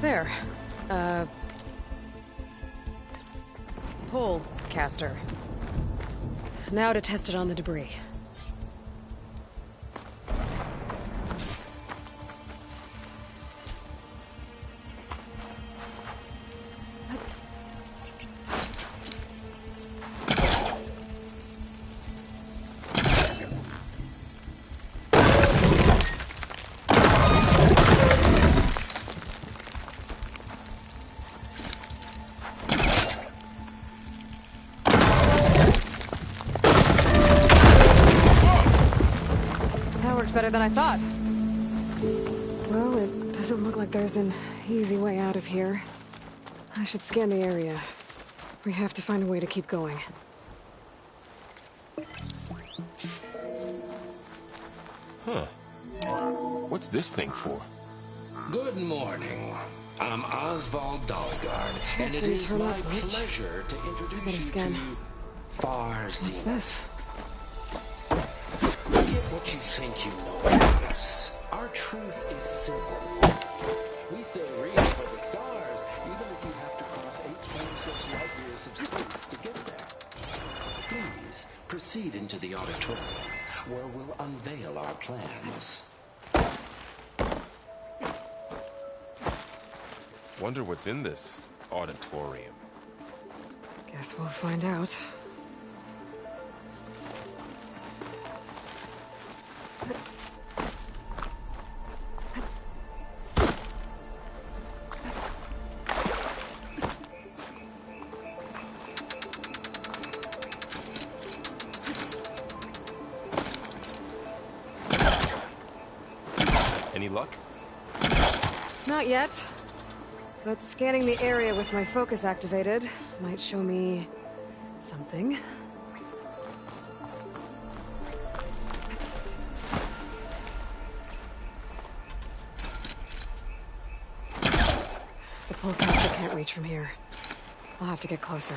There. Pole caster. Now to test it on the debris. Better than I thought. Well, it doesn't look like there's an easy way out of here. I should scan the area. We have to find a way to keep going. Huh. What's this thing for? Good morning. I'm Oswald Dalgard, and it is my pleasure to introduce you to Farzina. What's this? Forget what you think you know about us. Our truth is simple. We say reach for the stars, even if you have to cross 8.6 light years of space to get there. Please, proceed into the auditorium, where we'll unveil our plans. Wonder what's in this auditorium. Guess we'll find out. Any luck? Not yet. But scanning the area with my focus activated might show me something. The polecaster can't reach from here. I'll have to get closer.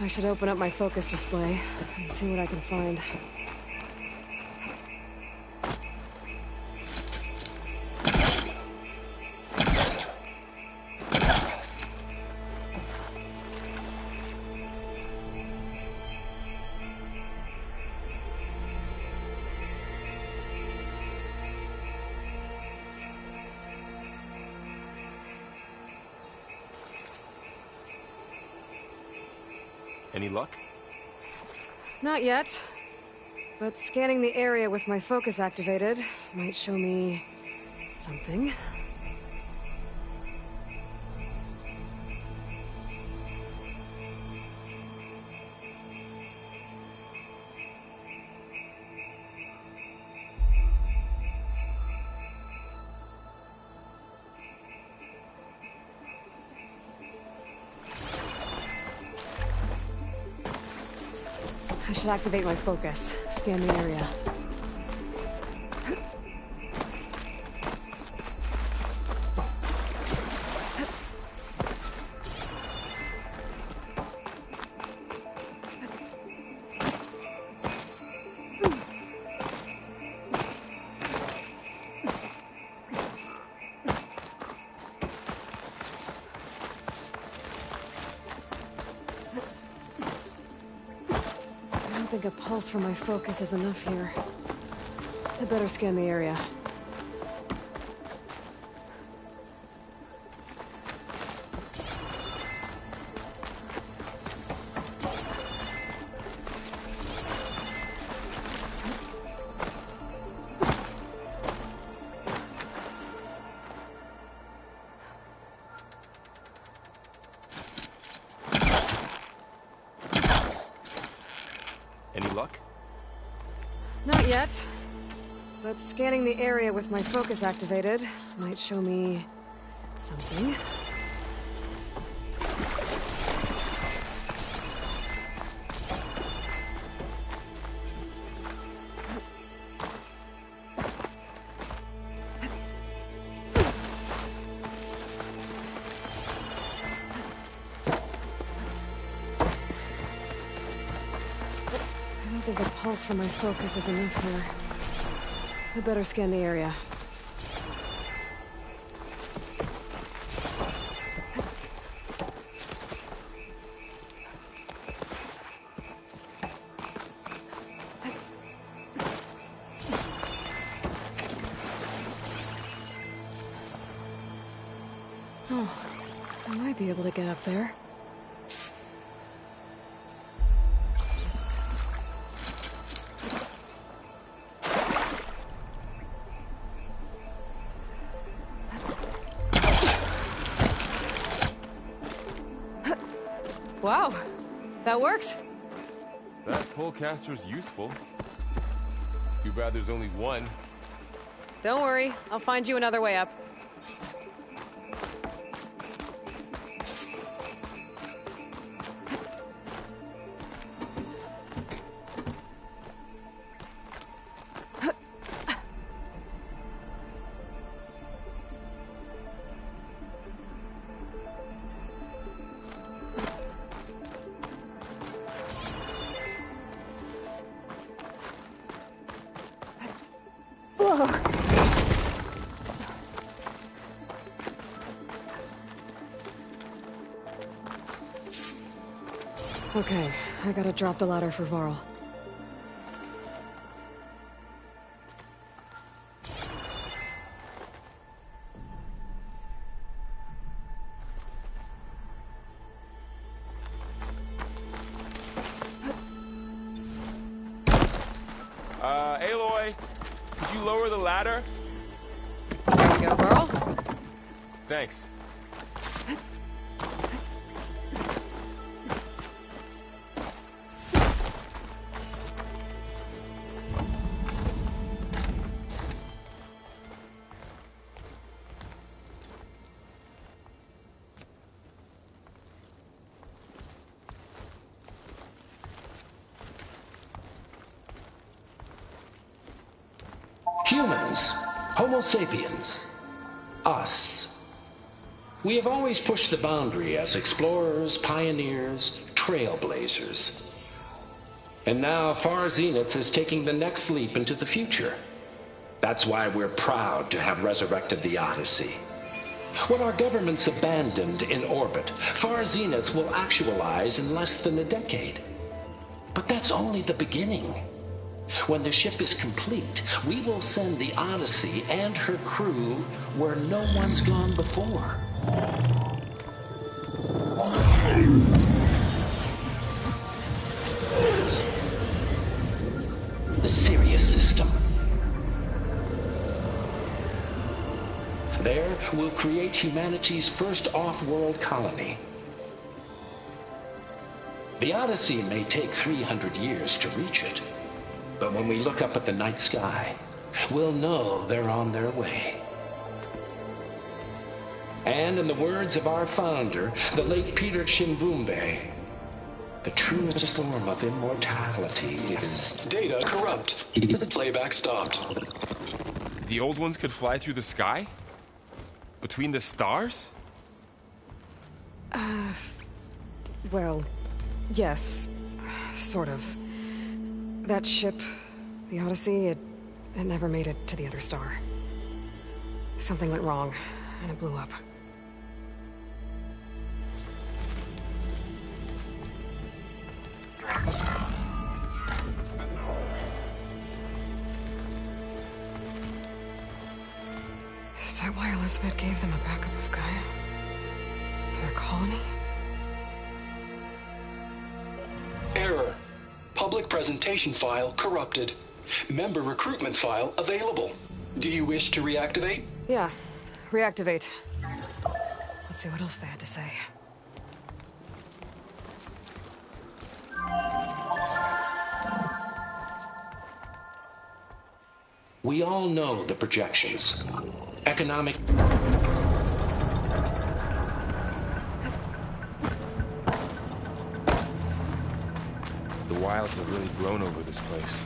I should open up my focus display and see what I can find. Any luck? Not yet. But scanning the area with my focus activated might show me something. I should activate my focus. Scan the area. I think a pulse from my focus is enough here. I better scan the area. Any luck? Not yet. But scanning the area with my focus activated might show me something. I think the pulse from my focus is enough here. I better scan the area. Oh, I might be able to get up there. Wow, that worked. That pullcaster's useful. Too bad there's only one. Don't worry, I'll find you another way up. Okay, I gotta drop the ladder for Varl. Aloy, could you lower the ladder? There you go, Varl. Thanks. Humans, Homo sapiens, us. We have always pushed the boundary as explorers, pioneers, trailblazers. And now Far Zenith is taking the next leap into the future. That's why we're proud to have resurrected the Odyssey. What our governments abandoned in orbit, Far Zenith will actualize in less than a decade. But that's only the beginning. When the ship is complete, we will send the Odyssey and her crew where no one's gone before. The Sirius system. There, we'll create humanity's first off-world colony. The Odyssey may take 300 years to reach it. But when we look up at the night sky, we'll know they're on their way. And in the words of our founder, the late Peter Chimvumbe, the truest form of immortality is... Data corrupt. Playback stopped. The old ones could fly through the sky? Between the stars? Well, yes. Sort of. That ship, the Odyssey, it never made it to the other star. Something went wrong, and it blew up. Is that why Elizabeth gave them a backup of Gaia? For their colony? Error. Public presentation file corrupted. Member recruitment file available. Do you wish to reactivate? Yeah, reactivate. Let's see what else they had to say. We all know the projections. Economic... The wilds have really grown over this place.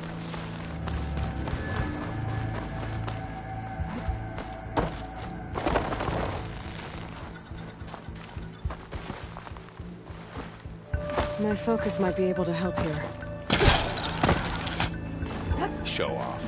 My focus might be able to help here. Show off.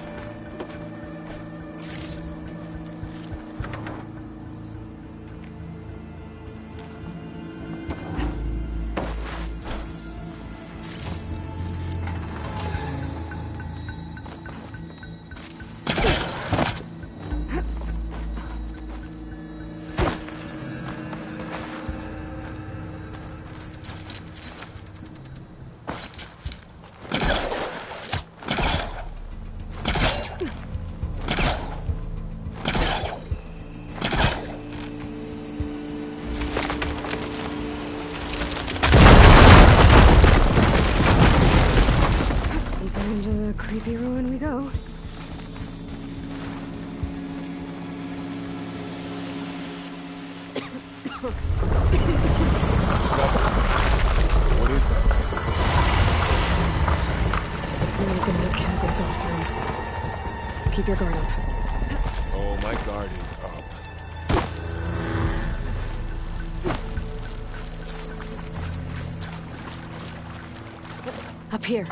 Creepy ruin we go. What is that? We're gonna kill the exhaust room. Keep your guard up. Oh, my guard is up. Up here.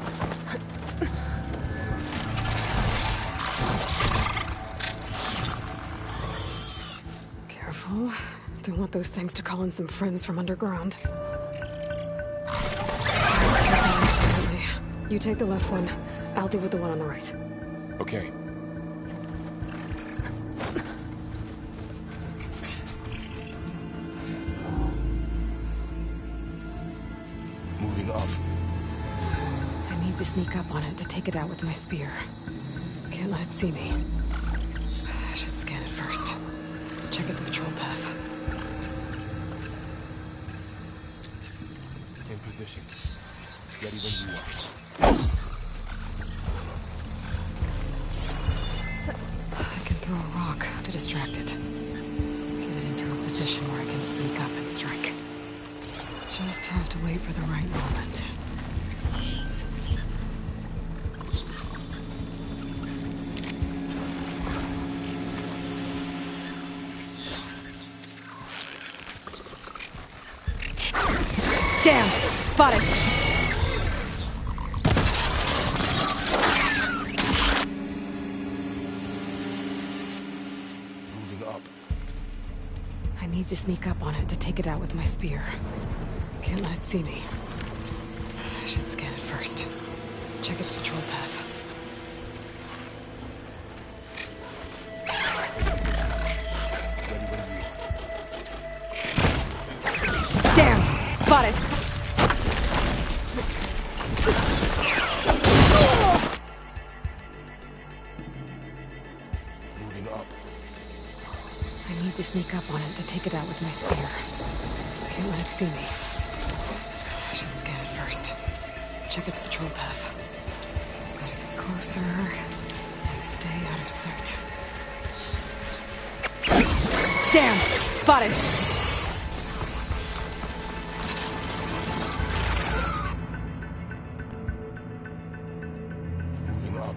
Careful. Don't want those things to call in some friends from underground. You take the left one. I'll deal with the one on the right. Okay. Moving up. I need to sneak up on it to take it out with my spear. Can't let it see me. I should scan it first. Check its patrol path. In position. Ready when you are. I can throw a rock to distract it. Get it into a position where I can sneak up and strike. Just have to wait for the right moment. Damn! Spotted! Moving up. I need to sneak up on it to take it out with my spear. Can't let it see me. I should scan it first. Check its patrol path. Damn! Spotted! Moving up. I need to sneak up on it to take it out with my spear. Can't let it see me. I should scan it first. Check its patrol path. Gotta get closer and stay out of sight. Damn! Spotted! Moving up.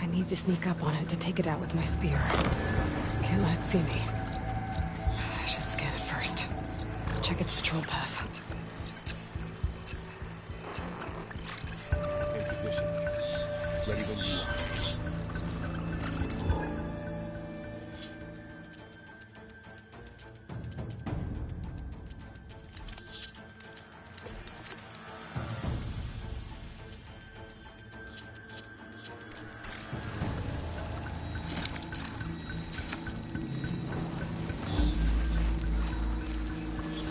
I need to sneak up on it to take it out with my spear. Can't let it see me. I should scan it first. Check its patrol path. In position. Ready when you are.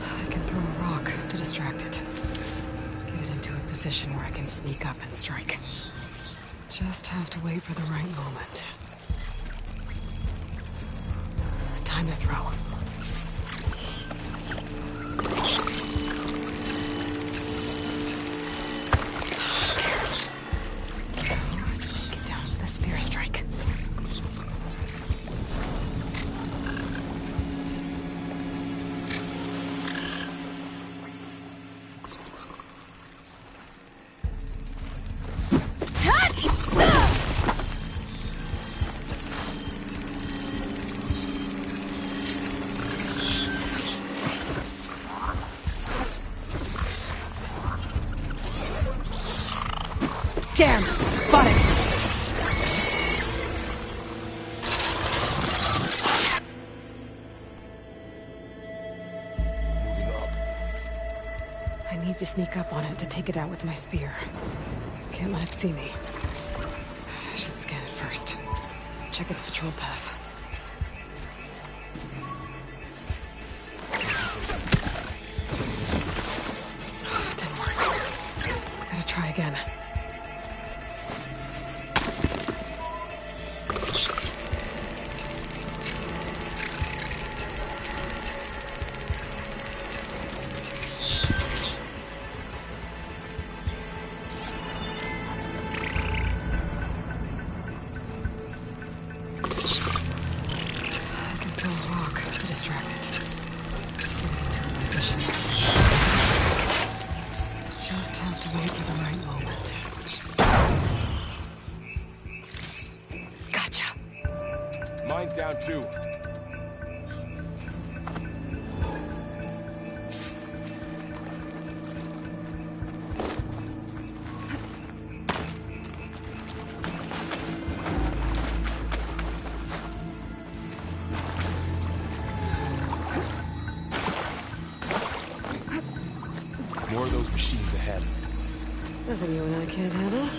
I can throw a rock to distract it. Get it into a position where I can sneak up and strike. Just have to wait for the right moment. Time to throw. Get down with a spear strike. Damn! Spotted! I need to sneak up on it to take it out with my spear. Can't let it see me. I should scan it first. Check its patrol path. Didn't work. Gotta try again. Mine's down too. More of those machines ahead. Nothing you and I can't handle.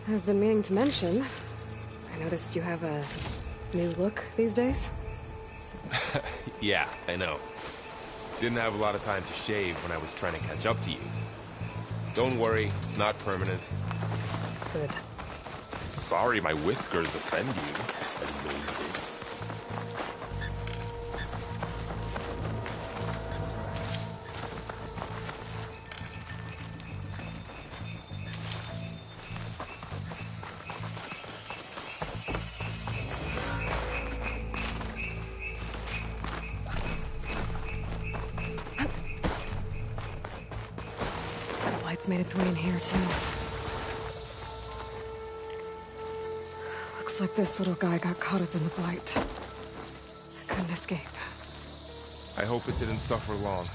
I've been meaning to mention, I noticed you have a new look these days. Yeah, I know. Didn't have a lot of time to shave when I was trying to catch up to you. Don't worry, it's not permanent. Good. Sorry my whiskers offend you. It's made its way in here, too. Looks like this little guy got caught up in the blight. Couldn't escape. I hope it didn't suffer long.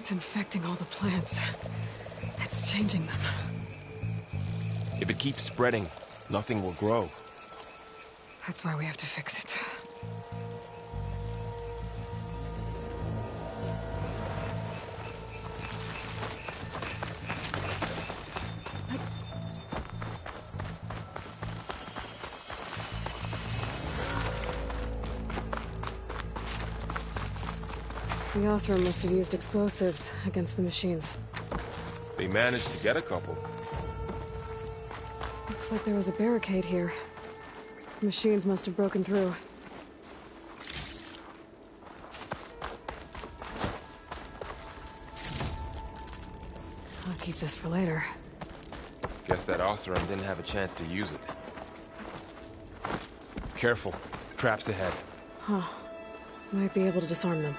It's infecting all the plants. It's changing them. If it keeps spreading, nothing will grow. That's why we have to fix it. The Osram must have used explosives against the machines. They managed to get a couple. Looks like there was a barricade here. The machines must have broken through. I'll keep this for later. Guess that Osram didn't have a chance to use it. Careful. Traps ahead. Huh. Might be able to disarm them.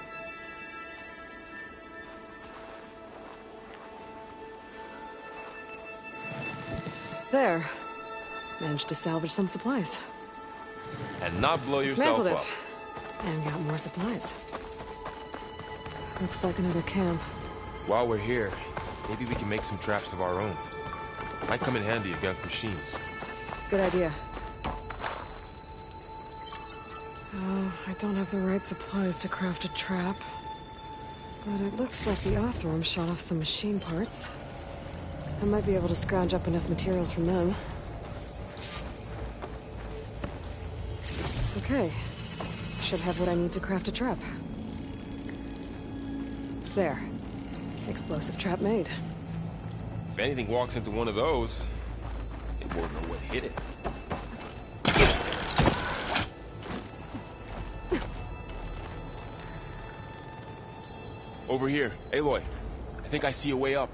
There. Managed to salvage some supplies. And not blow yourself Dismantled up. it. And got more supplies. Looks like another camp. While we're here, maybe we can make some traps of our own. Might come in handy against machines. Good idea. Oh, I don't have the right supplies to craft a trap. But it looks like the Osram shot off some machine parts. I might be able to scrounge up enough materials from them. Okay. Should have what I need to craft a trap. There. Explosive trap made. If anything walks into one of those, it won't know what hit it. Over here, Aloy. I think I see a way up.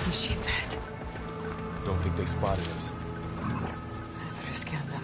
Machines ahead. Don't think they spotted us. I better scan them.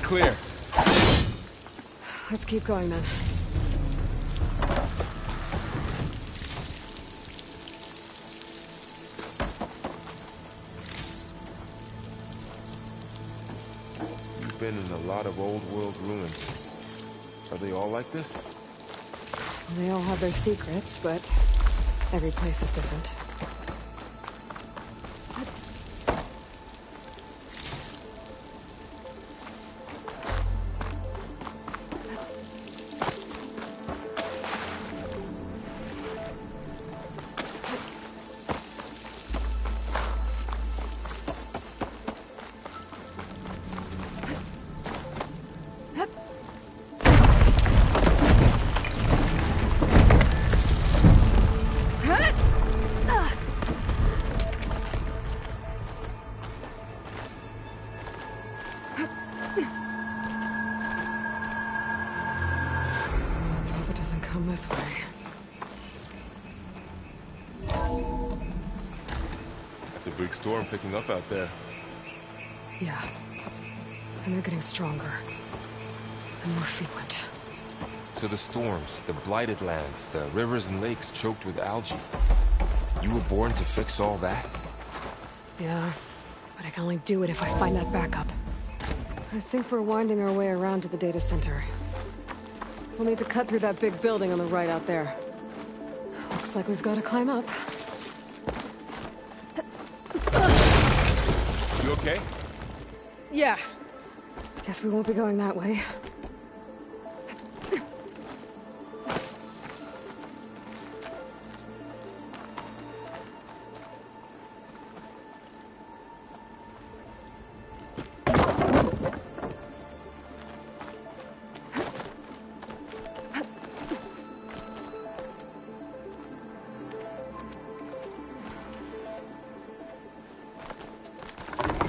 Clear. Let's keep going then. You've been in a lot of old world ruins. Are they all like this? They all have their secrets, but every place is different. Let's hope it doesn't come this way. It's a big storm picking up out there. Yeah. And they're getting stronger. And more frequent. So the storms, the blighted lands, the rivers and lakes choked with algae. You were born to fix all that? Yeah. But I can only do it if I find that backup. I think we're winding our way around to the data center. We'll need to cut through that big building on the right out there. Looks like we've got to climb up. You okay? Yeah. Guess we won't be going that way.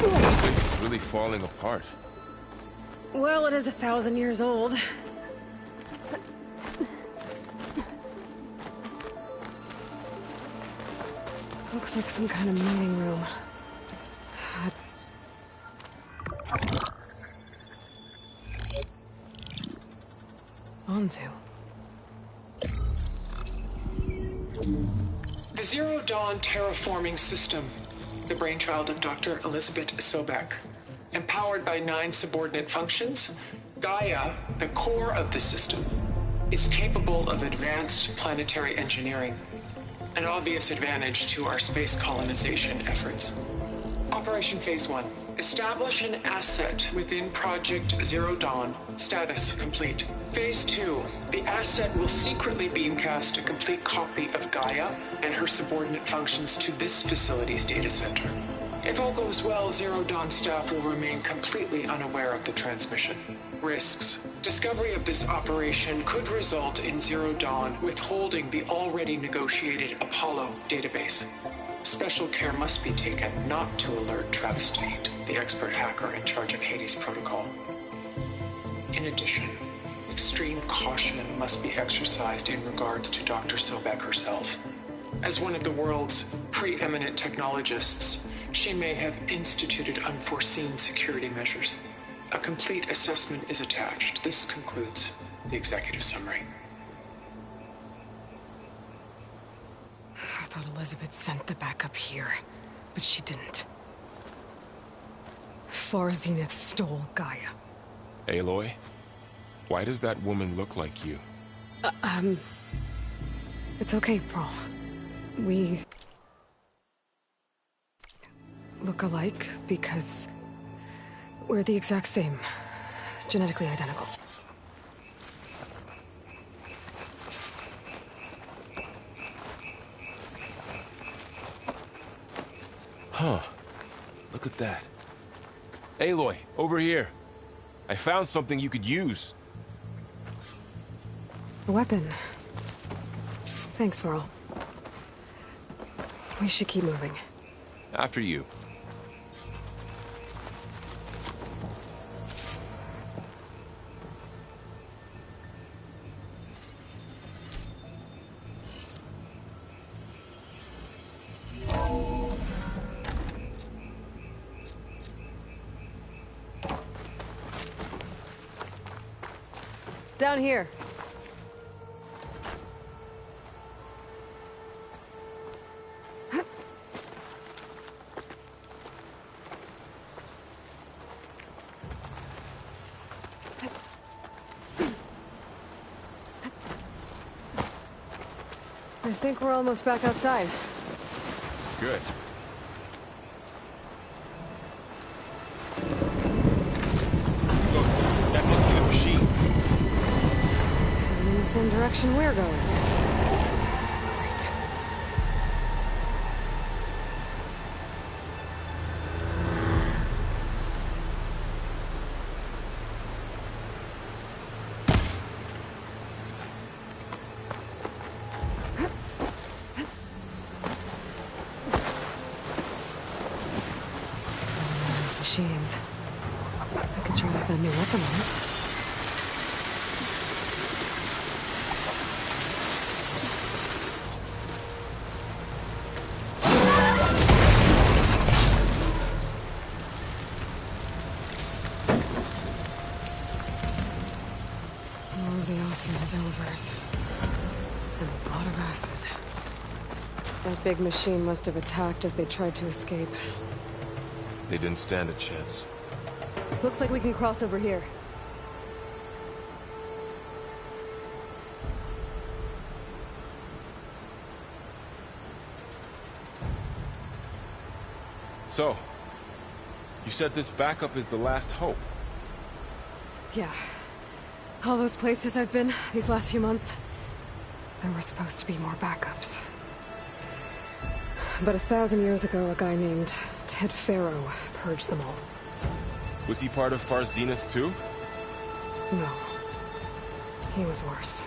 It's really falling apart. Well, it is 1,000 years old. Looks like some kind of meeting room. Onzu. The Zero Dawn terraforming system, the brainchild of Dr. Elizabeth Sobek. Empowered by 9 subordinate functions, Gaia, the core of the system, is capable of advanced planetary engineering, an obvious advantage to our space colonization efforts. Operation Phase 1. Establish an asset within Project Zero Dawn. Status complete. Phase 2. The asset will secretly beamcast a complete copy of Gaia and her subordinate functions to this facility's data center. If all goes well, Zero Dawn staff will remain completely unaware of the transmission. Risks. Discovery of this operation could result in Zero Dawn withholding the already negotiated Apollo database. Special care must be taken not to alert Travis Tate, the expert hacker in charge of Hades Protocol. In addition, extreme caution must be exercised in regards to Dr. Sobek herself. As one of the world's preeminent technologists, she may have instituted unforeseen security measures. A complete assessment is attached. This concludes the executive summary. I thought Elizabeth sent the backup here, but she didn't. Far Zenith stole Gaia. Aloy? Why does that woman look like you? It's okay, Pearl. We look alike because we're the exact same. Genetically identical. Huh. Look at that. Aloy, over here. I found something you could use. A weapon. Thanks, Pearl. We should keep moving. After you. Down here. I think we're almost back outside. Good. Look, that must be the machine. It's heading in the same direction we're going. Great. Those machines. I could try with that new weapon on it. More of the Ossern Delvers. And a lot of acid. That big machine must have attacked as they tried to escape. They didn't stand a chance. Looks like we can cross over here. So, you said this backup is the last hope. Yeah. All those places I've been these last few months, there were supposed to be more backups. But 1,000 years ago, a guy named Ted Faro purged them all. Was he part of Far Zenith too? No. He was worse.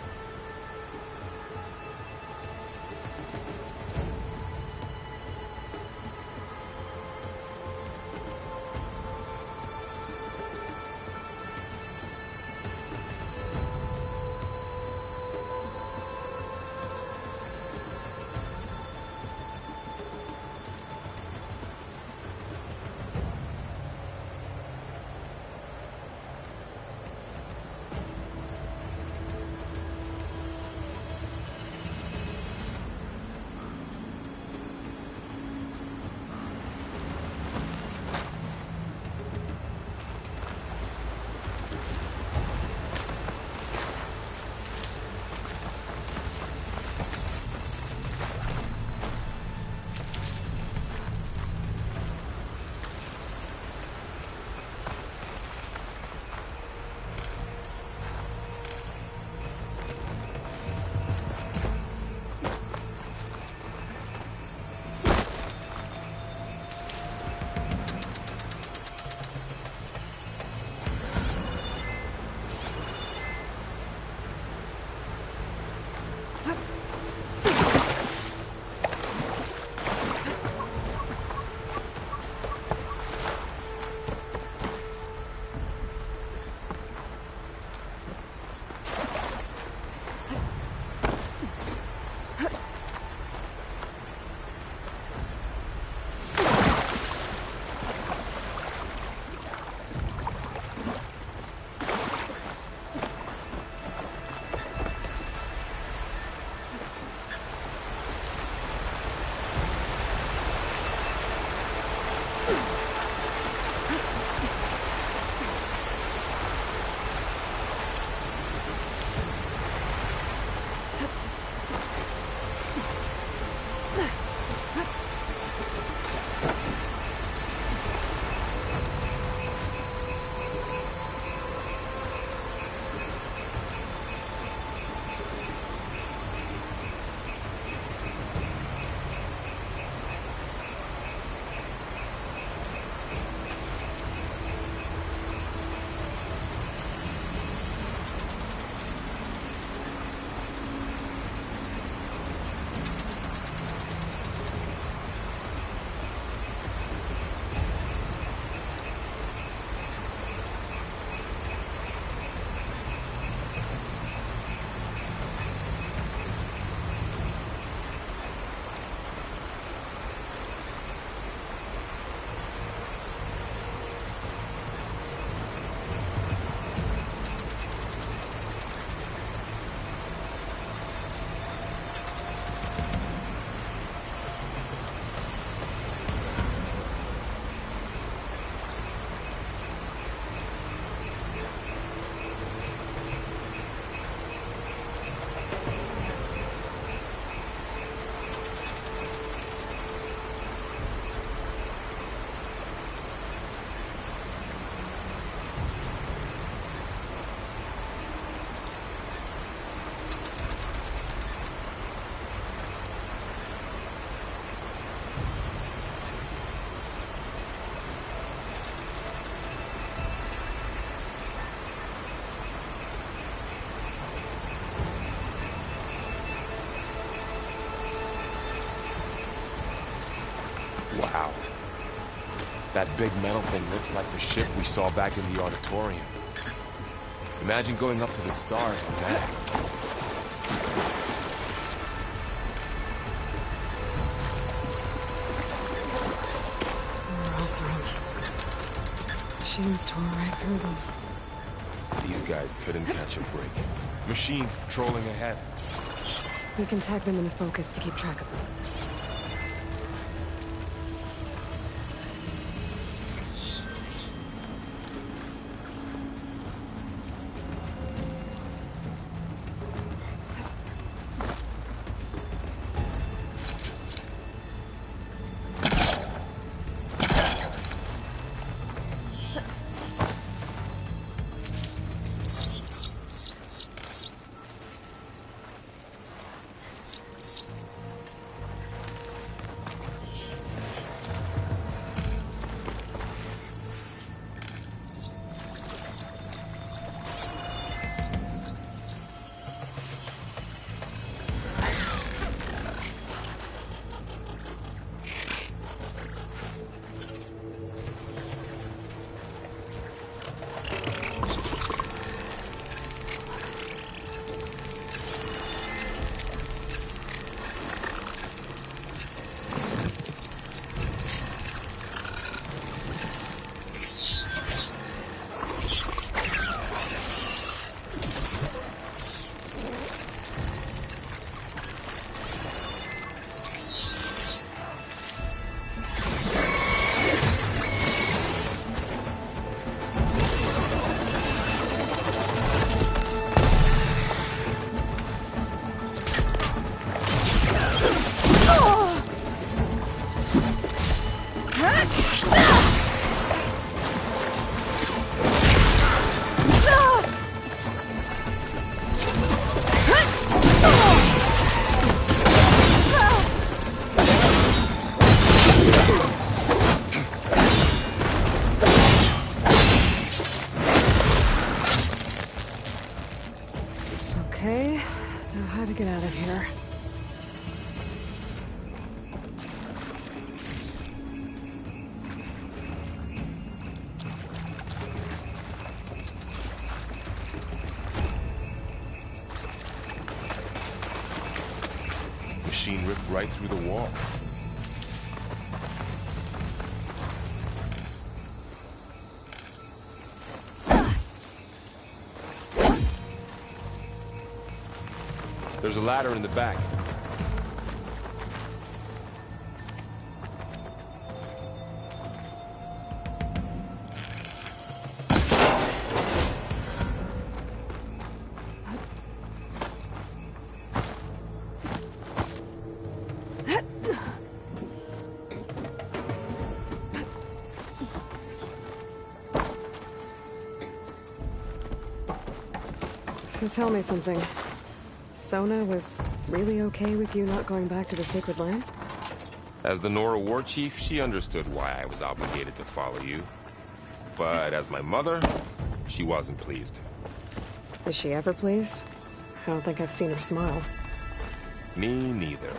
Wow. That big metal thing looks like the ship we saw back in the auditorium. Imagine going up to the stars in that. Machines tore right through them. These guys couldn't catch a break. Machines patrolling ahead. We can tag them into focus to keep track of them. machine ripped right through the wall. There's a ladder in the back. So tell me something. Sona was really okay with you not going back to the Sacred Lands? As the Nora war chief, she understood why I was obligated to follow you. But as my mother, she wasn't pleased. Is she ever pleased? I don't think I've seen her smile. Me neither.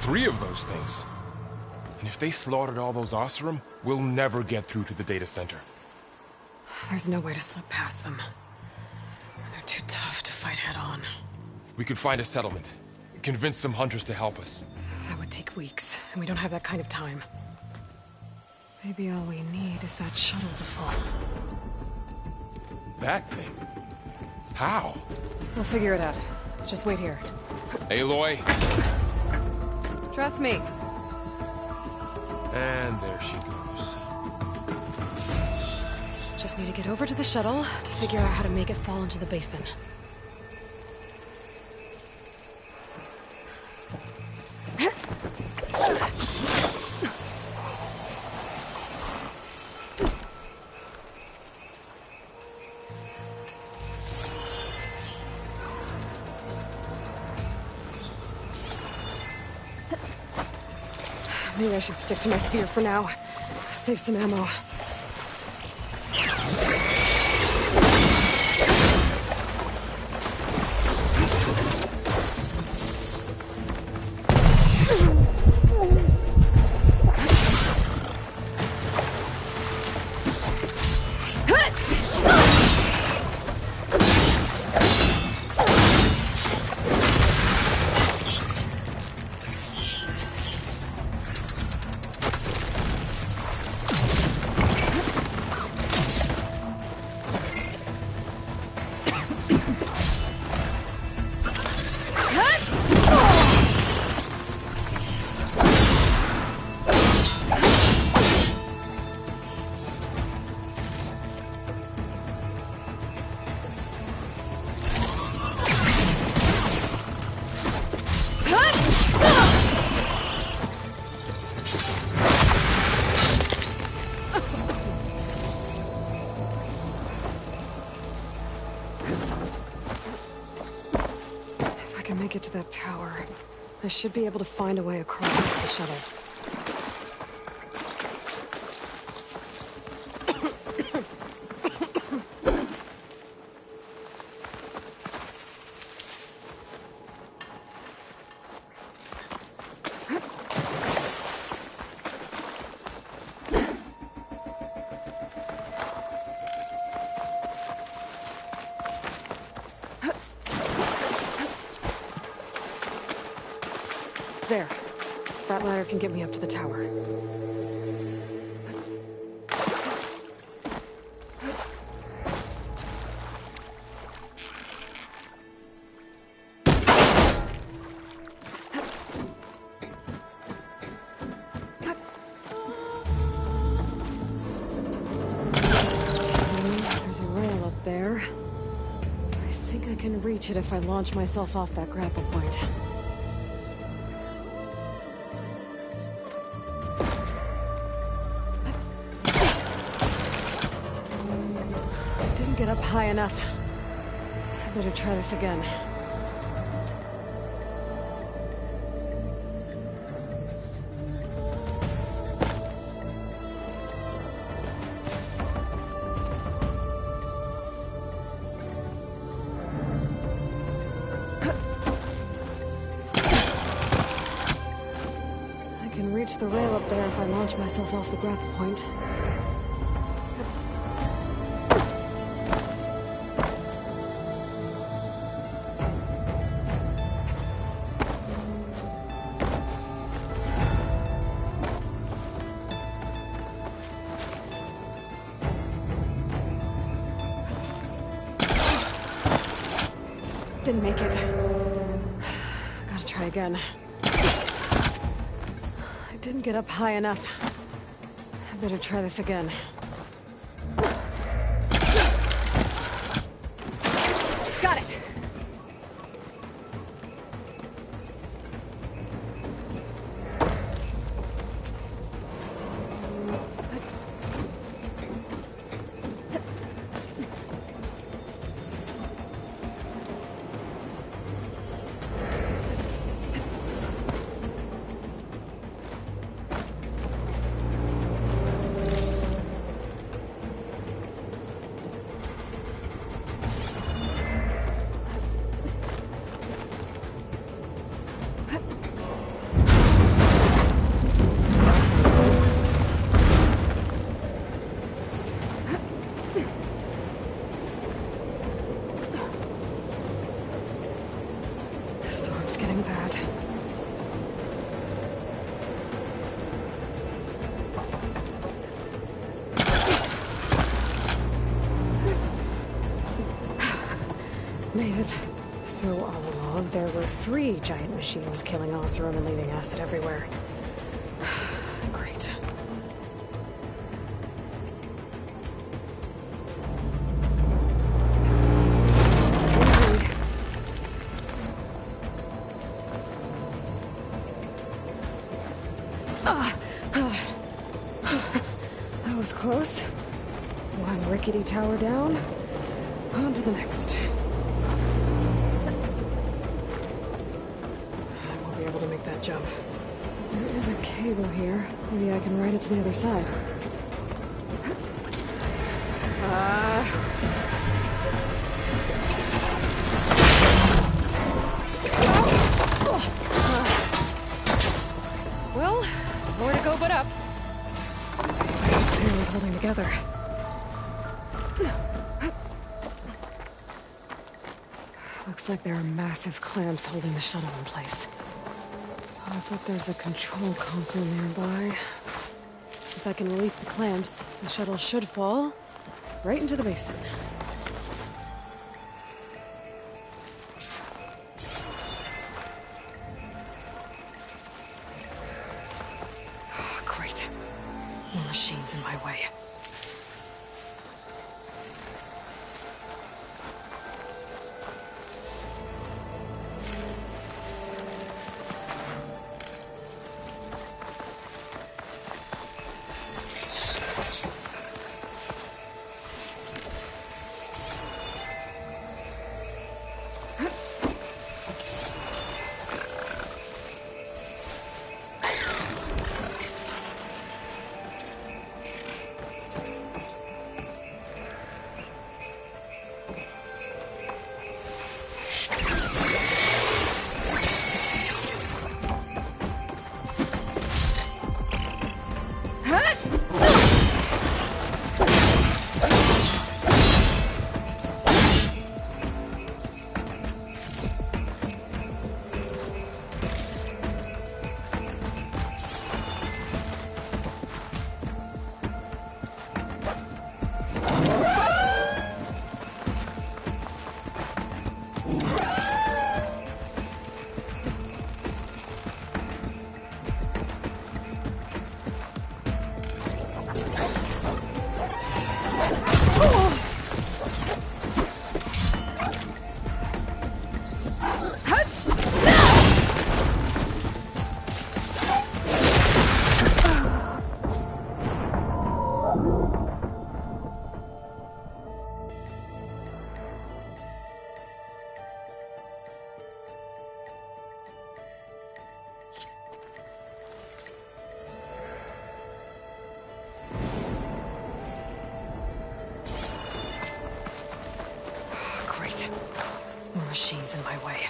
Three of those things. And if they slaughtered all those Oseram, we'll never get through to the data center. There's no way to slip past them. They're too tough to fight head-on. We could find a settlement. Convince some hunters to help us. That would take weeks, and we don't have that kind of time. Maybe all we need is that shuttle to fall. That thing? How? We'll figure it out. Just wait here. Aloy. Trust me. And there she goes. Just need to get over to the shuttle to figure out how to make it fall into the basin. Maybe I should stick to my spear for now. Save some ammo. Make it to that tower. I should be able to find a way across to the shuttle. There. That ladder can get me up to the tower. can reach it if I launch myself off that grapple point. Didn't get up high enough. I better try this again. Reach the rail up there if I launch myself off the grapple point. Didn't make it. Gotta try again. Didn't get up high enough. I better try this again. Got it! Storm's getting bad. Made it. So all along, there were 3 giant machines killing Oseram and leaving acid everywhere. Great. That was close. One rickety tower down. On to the next. I won't be able to make that jump. There is a cable here. Maybe I can ride it to the other side. Well, more to go but up. This place is barely holding together. Looks like there are massive clamps holding the shuttle in place. I bet there's a control console nearby. If I can release the clamps, the shuttle should fall right into the basin. Oh, great. More machines in my way. More machines in my way.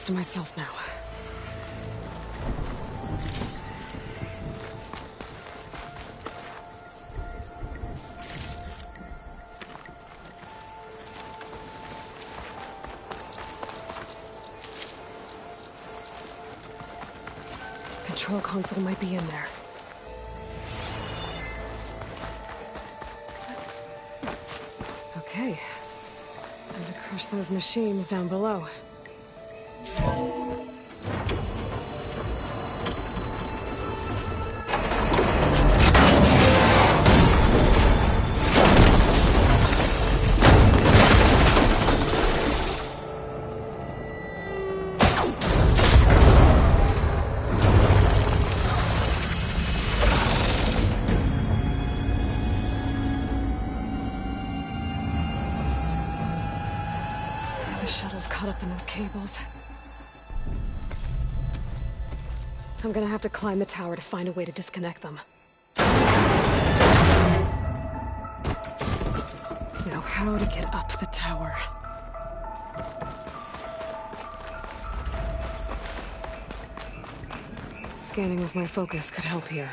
To myself now. Control console might be in there. Okay. Time to crush those machines down below. The shuttle's caught up in those cables. I'm gonna have to climb the tower to find a way to disconnect them. Now, how to get up the tower? Scanning with my focus could help here.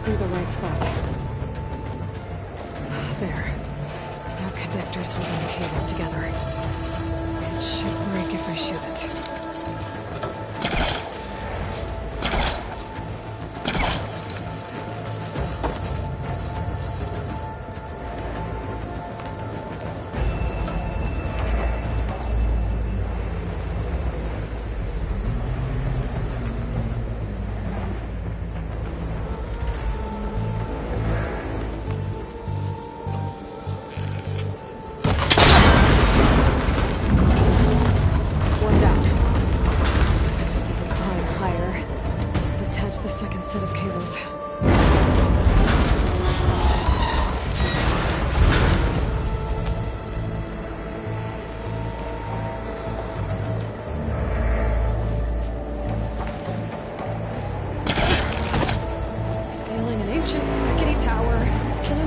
Be the right spot. There. Now connectors holding the cables together. It should break if I shoot it.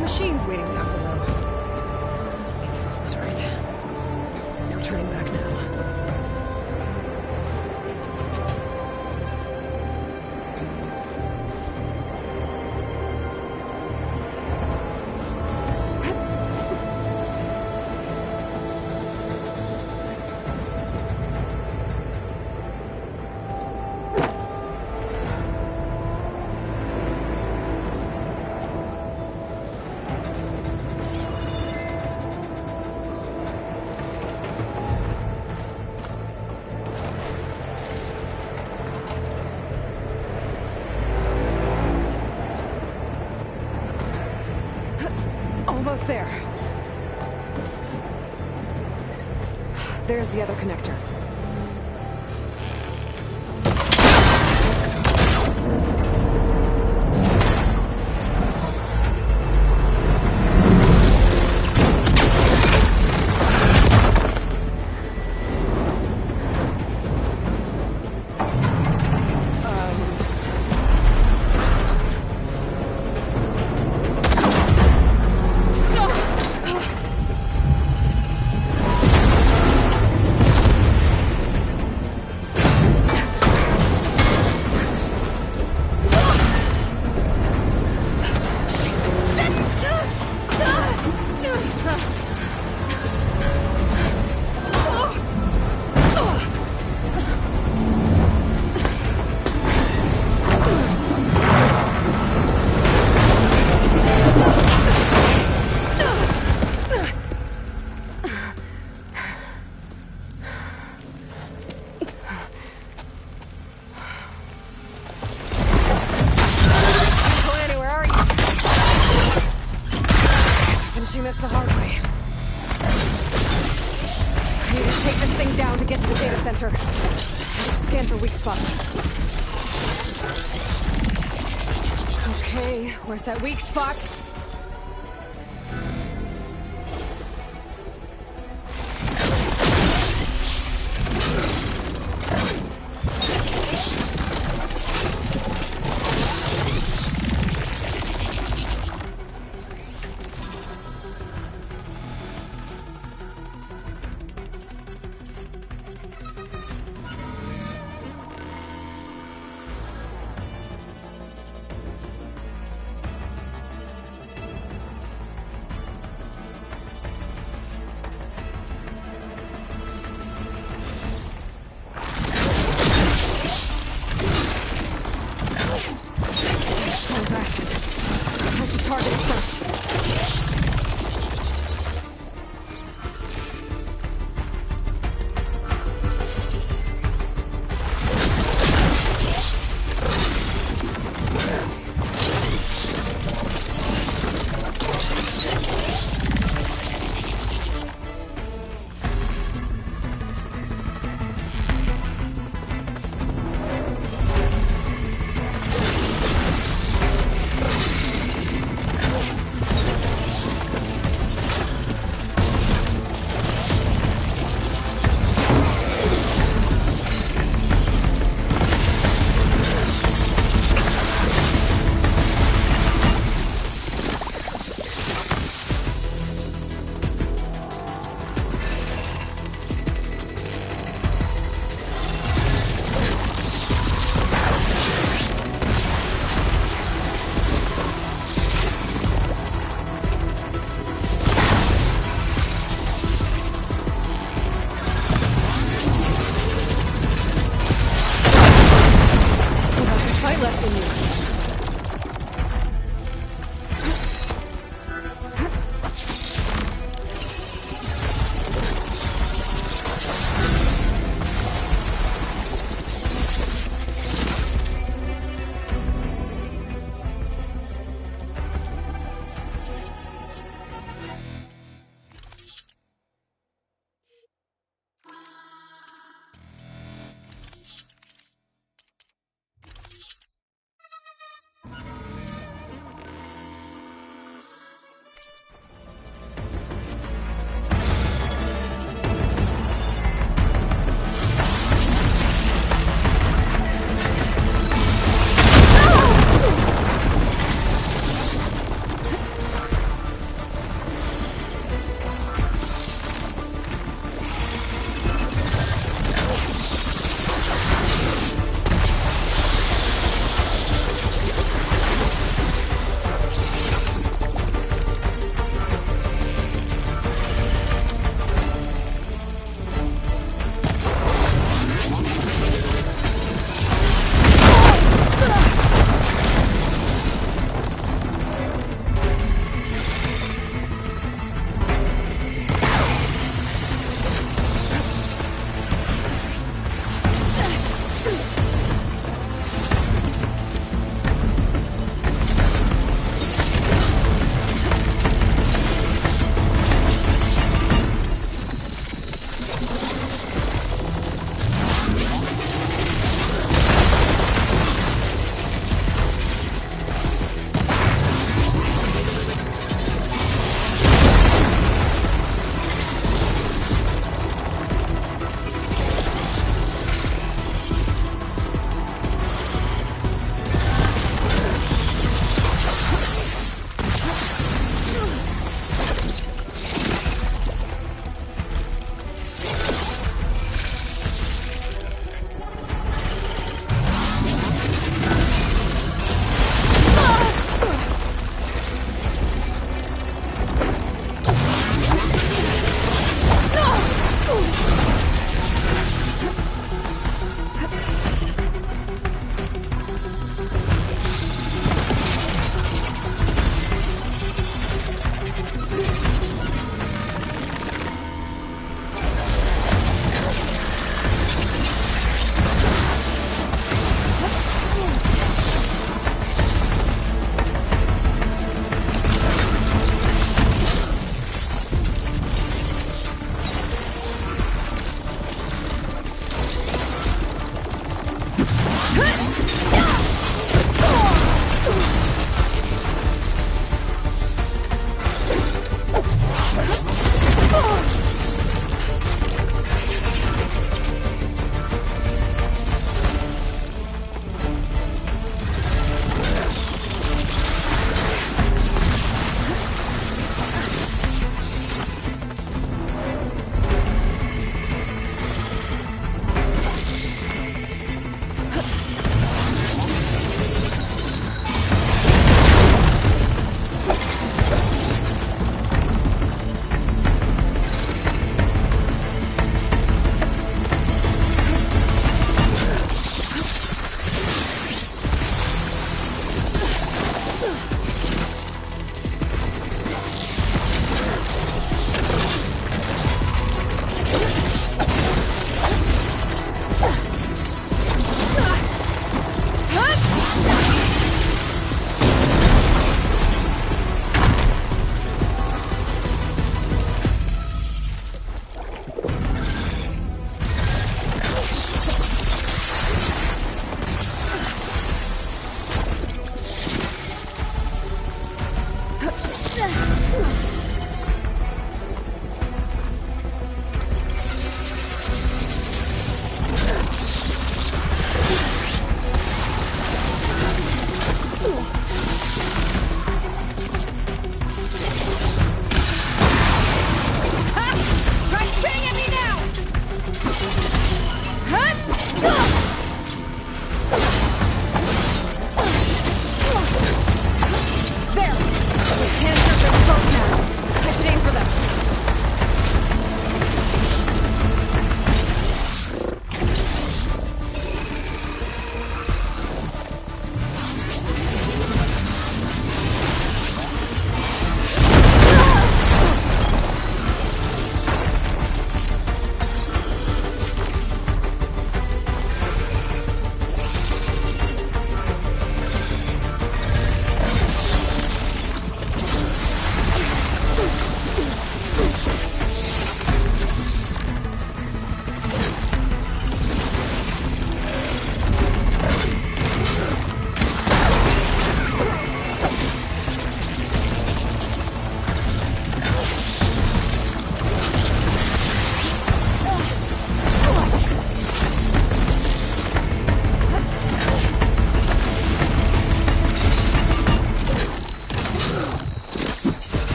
Machines waiting down below. Maybe Rob was right. No turning back now. Almost there. There's the other connector. Finishing this the hard way. I need to take this thing down to get to the data center. Scan for weak spots. Okay, where's that weak spot?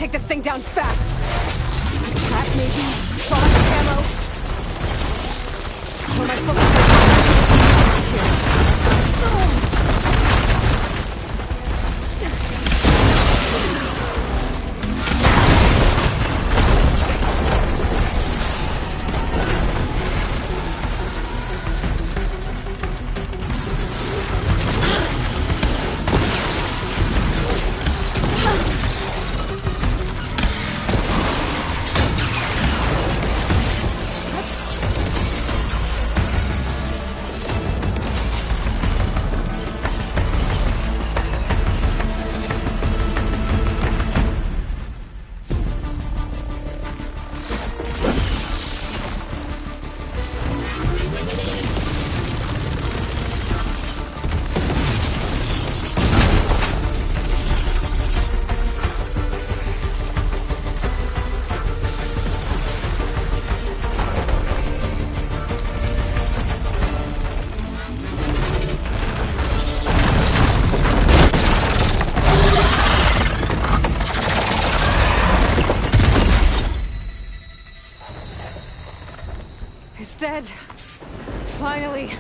take this thing down fast. A trap, maybe? Bombs, ammo? Or am I focused on here? It's dead. Finally.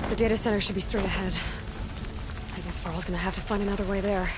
The data center should be straight ahead. I guess Varl's gonna have to find another way there.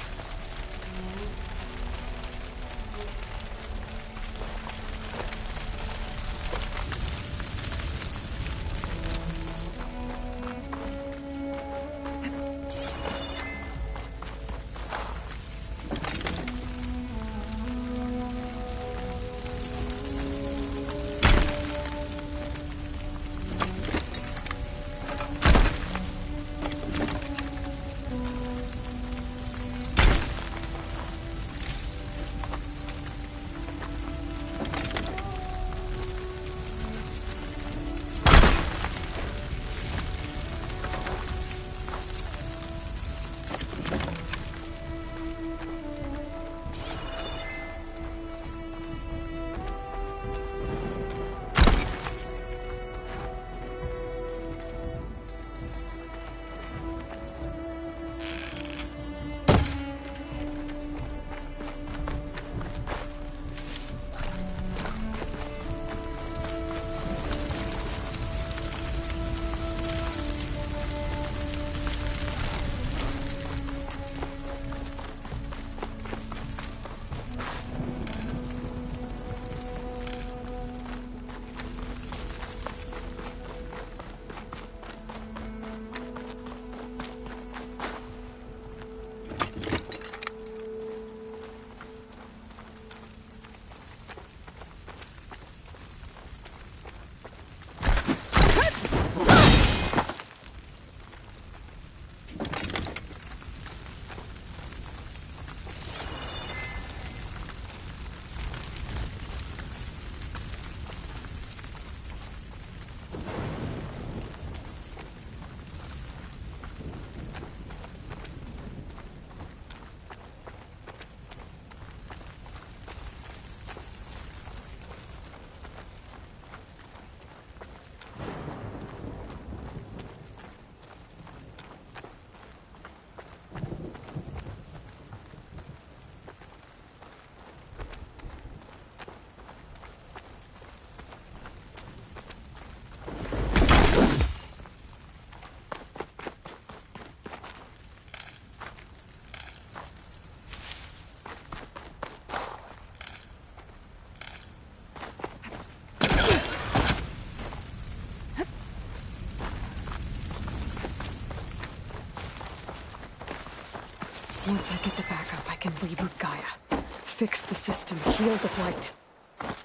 Once I get the backup, I can reboot Gaia. Fix the system, heal the Blight.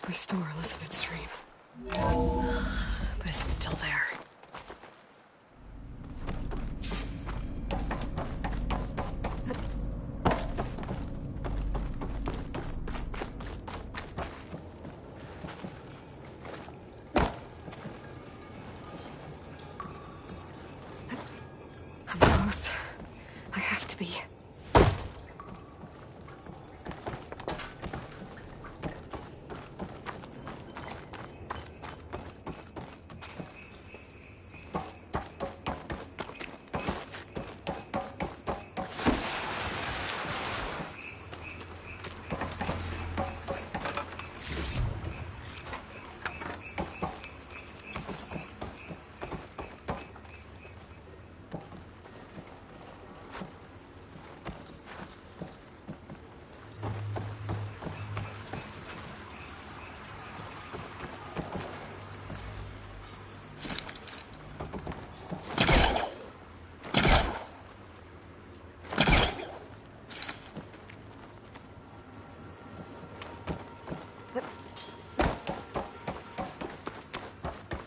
Restore Elizabeth's dream. But is it still there? I'm close. I have to be.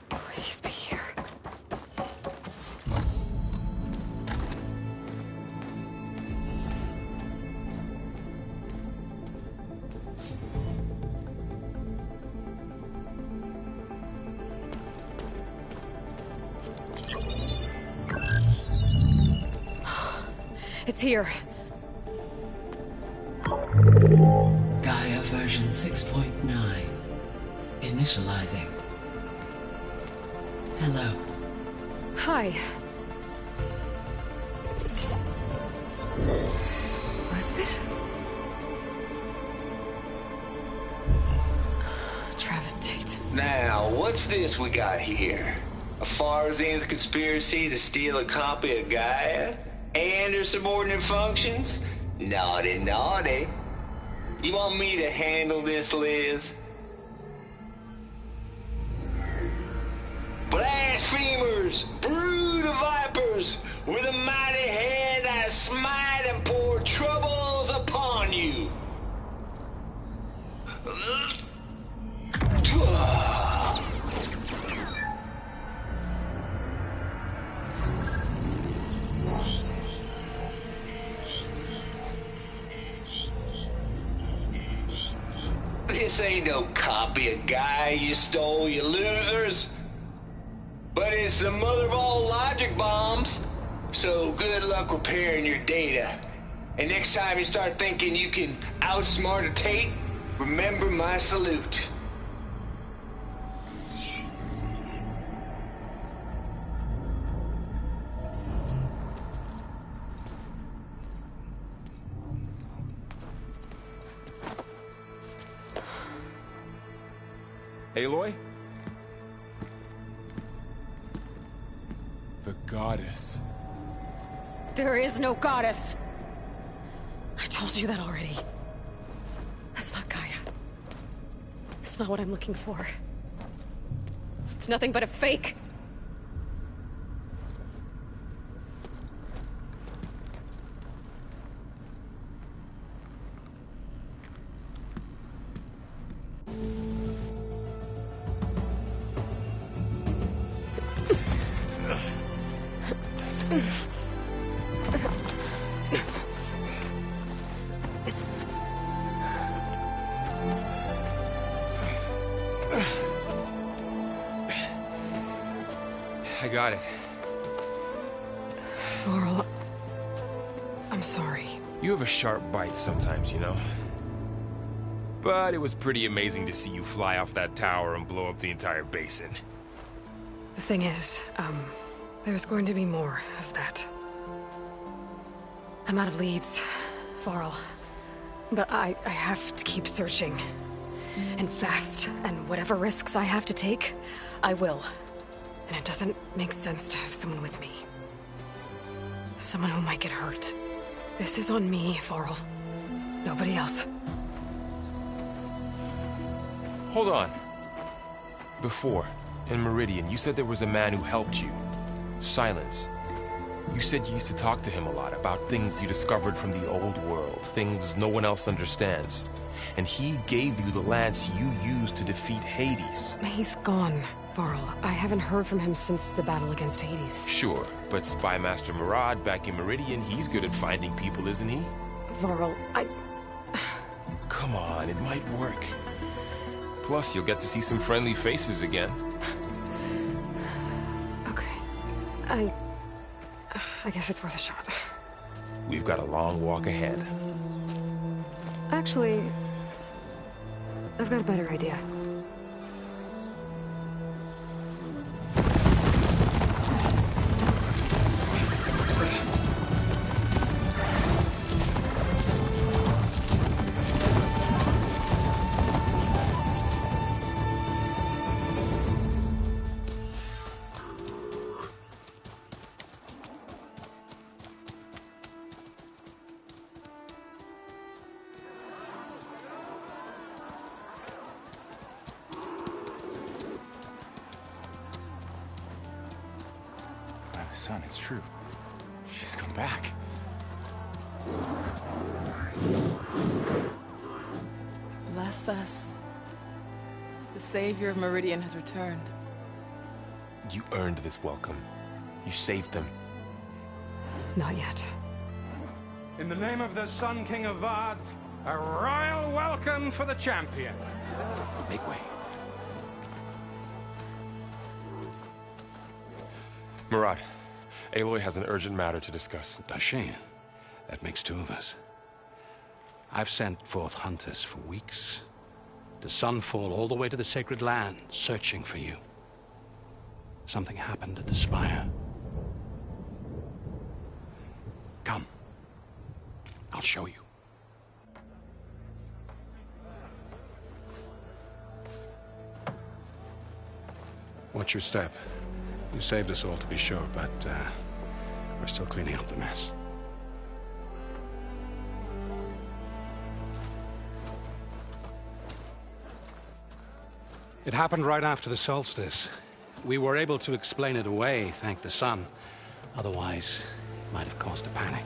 Please be here. It's here. Gaia version 6.9. Initializing. Hello. Hi. Elizabeth? Travis Tate. Now, what's this we got here? A Farzan's conspiracy to steal a copy of Gaia? And her subordinate functions? Naughty, naughty. You want me to handle this, Liz? Blasphemers! Brood of vipers! With a mighty hand I smite and pour troubles upon you! This ain't no copy of Gaia you stole, you losers. But it's the mother of all logic bombs. So good luck repairing your data. And next time you start thinking you can outsmart a Tate, remember my salute. Aloy? The goddess. There is no goddess. I told you that already. That's not Gaia. It's not what I'm looking for. It's nothing but a fake. I got it. Varl, I'm sorry. You have a sharp bite sometimes, you know? But it was pretty amazing to see you fly off that tower and blow up the entire basin. The thing is, there's going to be more of that. I'm out of leads, Varl. But I have to keep searching. And fast, and whatever risks I have to take, I will. And it doesn't make sense to have someone with me. Someone who might get hurt. This is on me, Varl. Nobody else. Hold on. Before, in Meridian, you said there was a man who helped you. Silence. You said you used to talk to him a lot about things you discovered from the old world, things no one else understands. And he gave you the lance you used to defeat Hades. He's gone, Varl. I haven't heard from him since the battle against Hades. Sure, but Spy Master Murad back in Meridian, he's good at finding people, isn't he? Varl, Come on, it might work. Plus, you'll get to see some friendly faces again. Okay. I guess it's worth a shot. We've got a long walk ahead. Actually, I've got a better idea. Son, it's true. She's come back. Bless us. The savior of Meridian has returned. You earned this welcome. You saved them. Not yet. In the name of the Sun King of Vard, a royal welcome for the champion. Make way. Murad, Aloy has an urgent matter to discuss. Dashane, that makes two of us. I've sent forth hunters for weeks, to Sunfall all the way to the Sacred Land, searching for you. Something happened at the Spire. Come. I'll show you. Watch your step. You saved us all, to be sure, but we're still cleaning up the mess. It happened right after the solstice. We were able to explain it away, thank the sun. Otherwise, it might have caused a panic.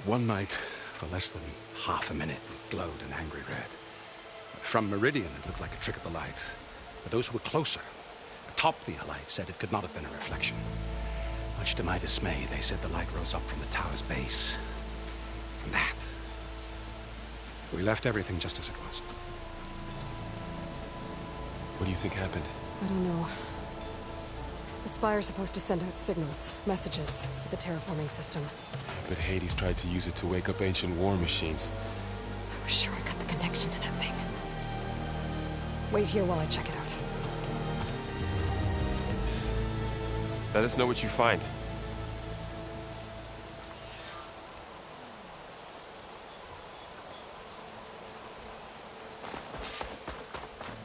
One night, for less than half a minute, it glowed an angry red. From Meridian, it looked like a trick of the light. But those who were closer, atop the light, said it could not have been a reflection. Much to my dismay, they said the light rose up from the tower's base. From that. We left everything just as it was. What do you think happened? I don't know. The Spire's supposed to send out signals, messages, for the terraforming system. But Hades tried to use it to wake up ancient war machines. I was sure I got the connection to that thing. Wait here while I check it out. Let us know what you find.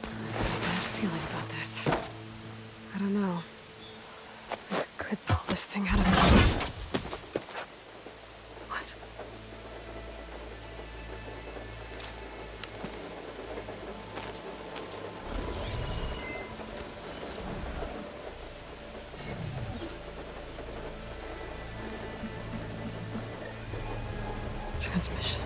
Bad feeling about this. I don't know. I could pull this thing out of me. What? Transmission.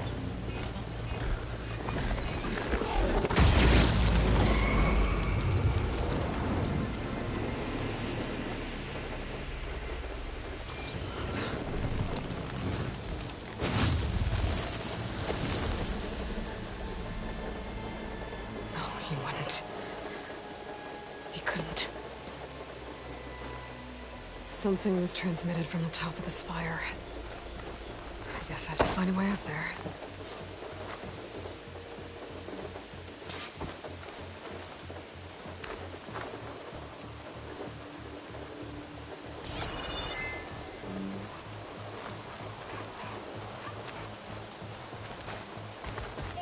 No, he wouldn't. He couldn't. Something was transmitted from the top of the spire. I guess I have to find a way up there.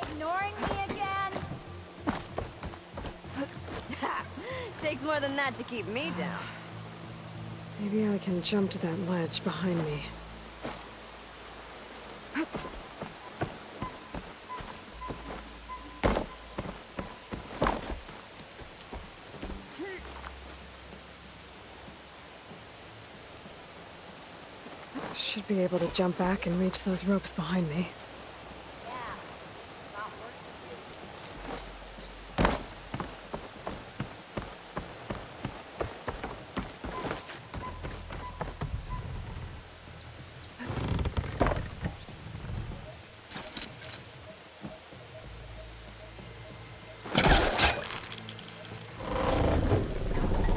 Ignoring me again? Takes more than that to keep me down. Maybe I can jump to that ledge behind me. Should be able to jump back and reach those ropes behind me.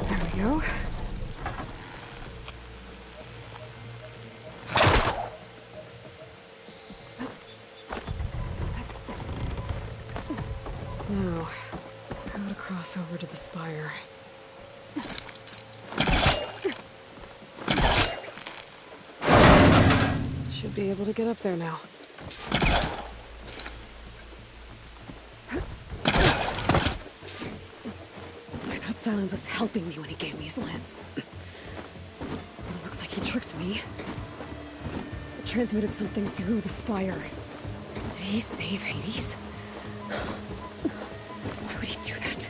There we go. Now, how to cross over to the spire. Should be able to get up there now. I thought Silence was helping me when he gave me his lance. But it looks like he tricked me. It transmitted something through the spire. Did he save Hades? Why would he do that?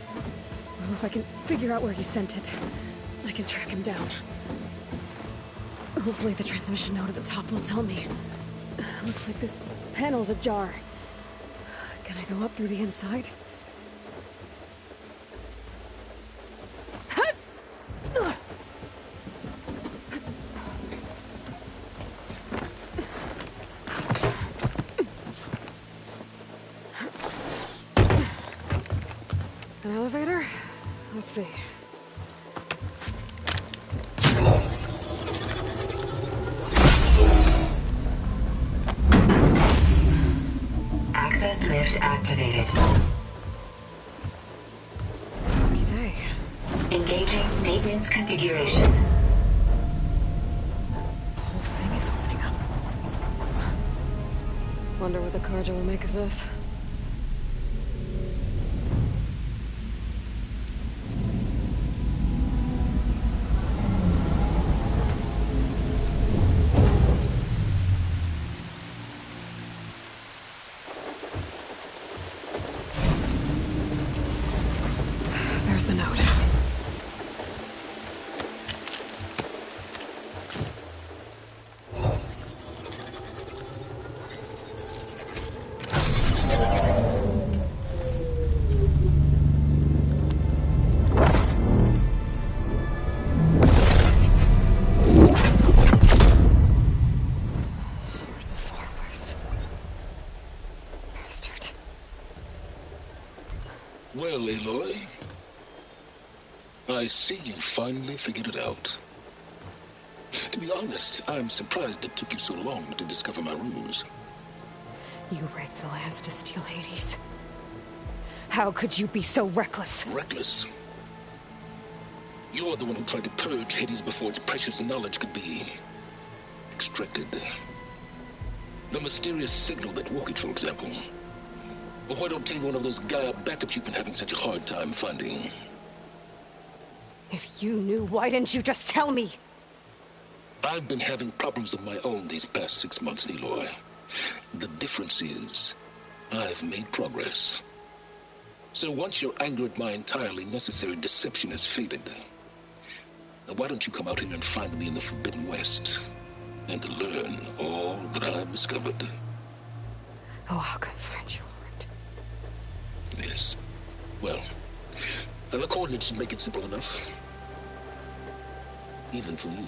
Well, if I can figure out where he sent it, I can track him down. Hopefully the transmission node at the top will tell me. Looks like this panel's ajar. Can I go up through the inside? An elevator? Let's see. Access lift activated. Lucky day. Engaging maintenance configuration. The whole thing is opening up. Wonder what the Carja will make of this. There's the note. Sword of the Far West. Bastard. Well, Aloy, I see you finally figured it out. To be honest, I'm surprised it took you so long to discover my ruse. You rigged the lance to steal Hades. How could you be so reckless? Reckless? You're the one who tried to purge Hades before its precious knowledge could be extracted. The mysterious signal that woke it, for example. Or why to obtain one of those Gaia backups you've been having such a hard time finding. If you knew, why didn't you just tell me? I've been having problems of my own these past 6 months, Aloy. The difference is, I've made progress. So once your anger at my entirely necessary deception has faded, now why don't you come out here and find me in the Forbidden West, and learn all that I've discovered? Oh, I'll come find you, alright. Yes. Well, the coordinates should make it simple enough. Even for you.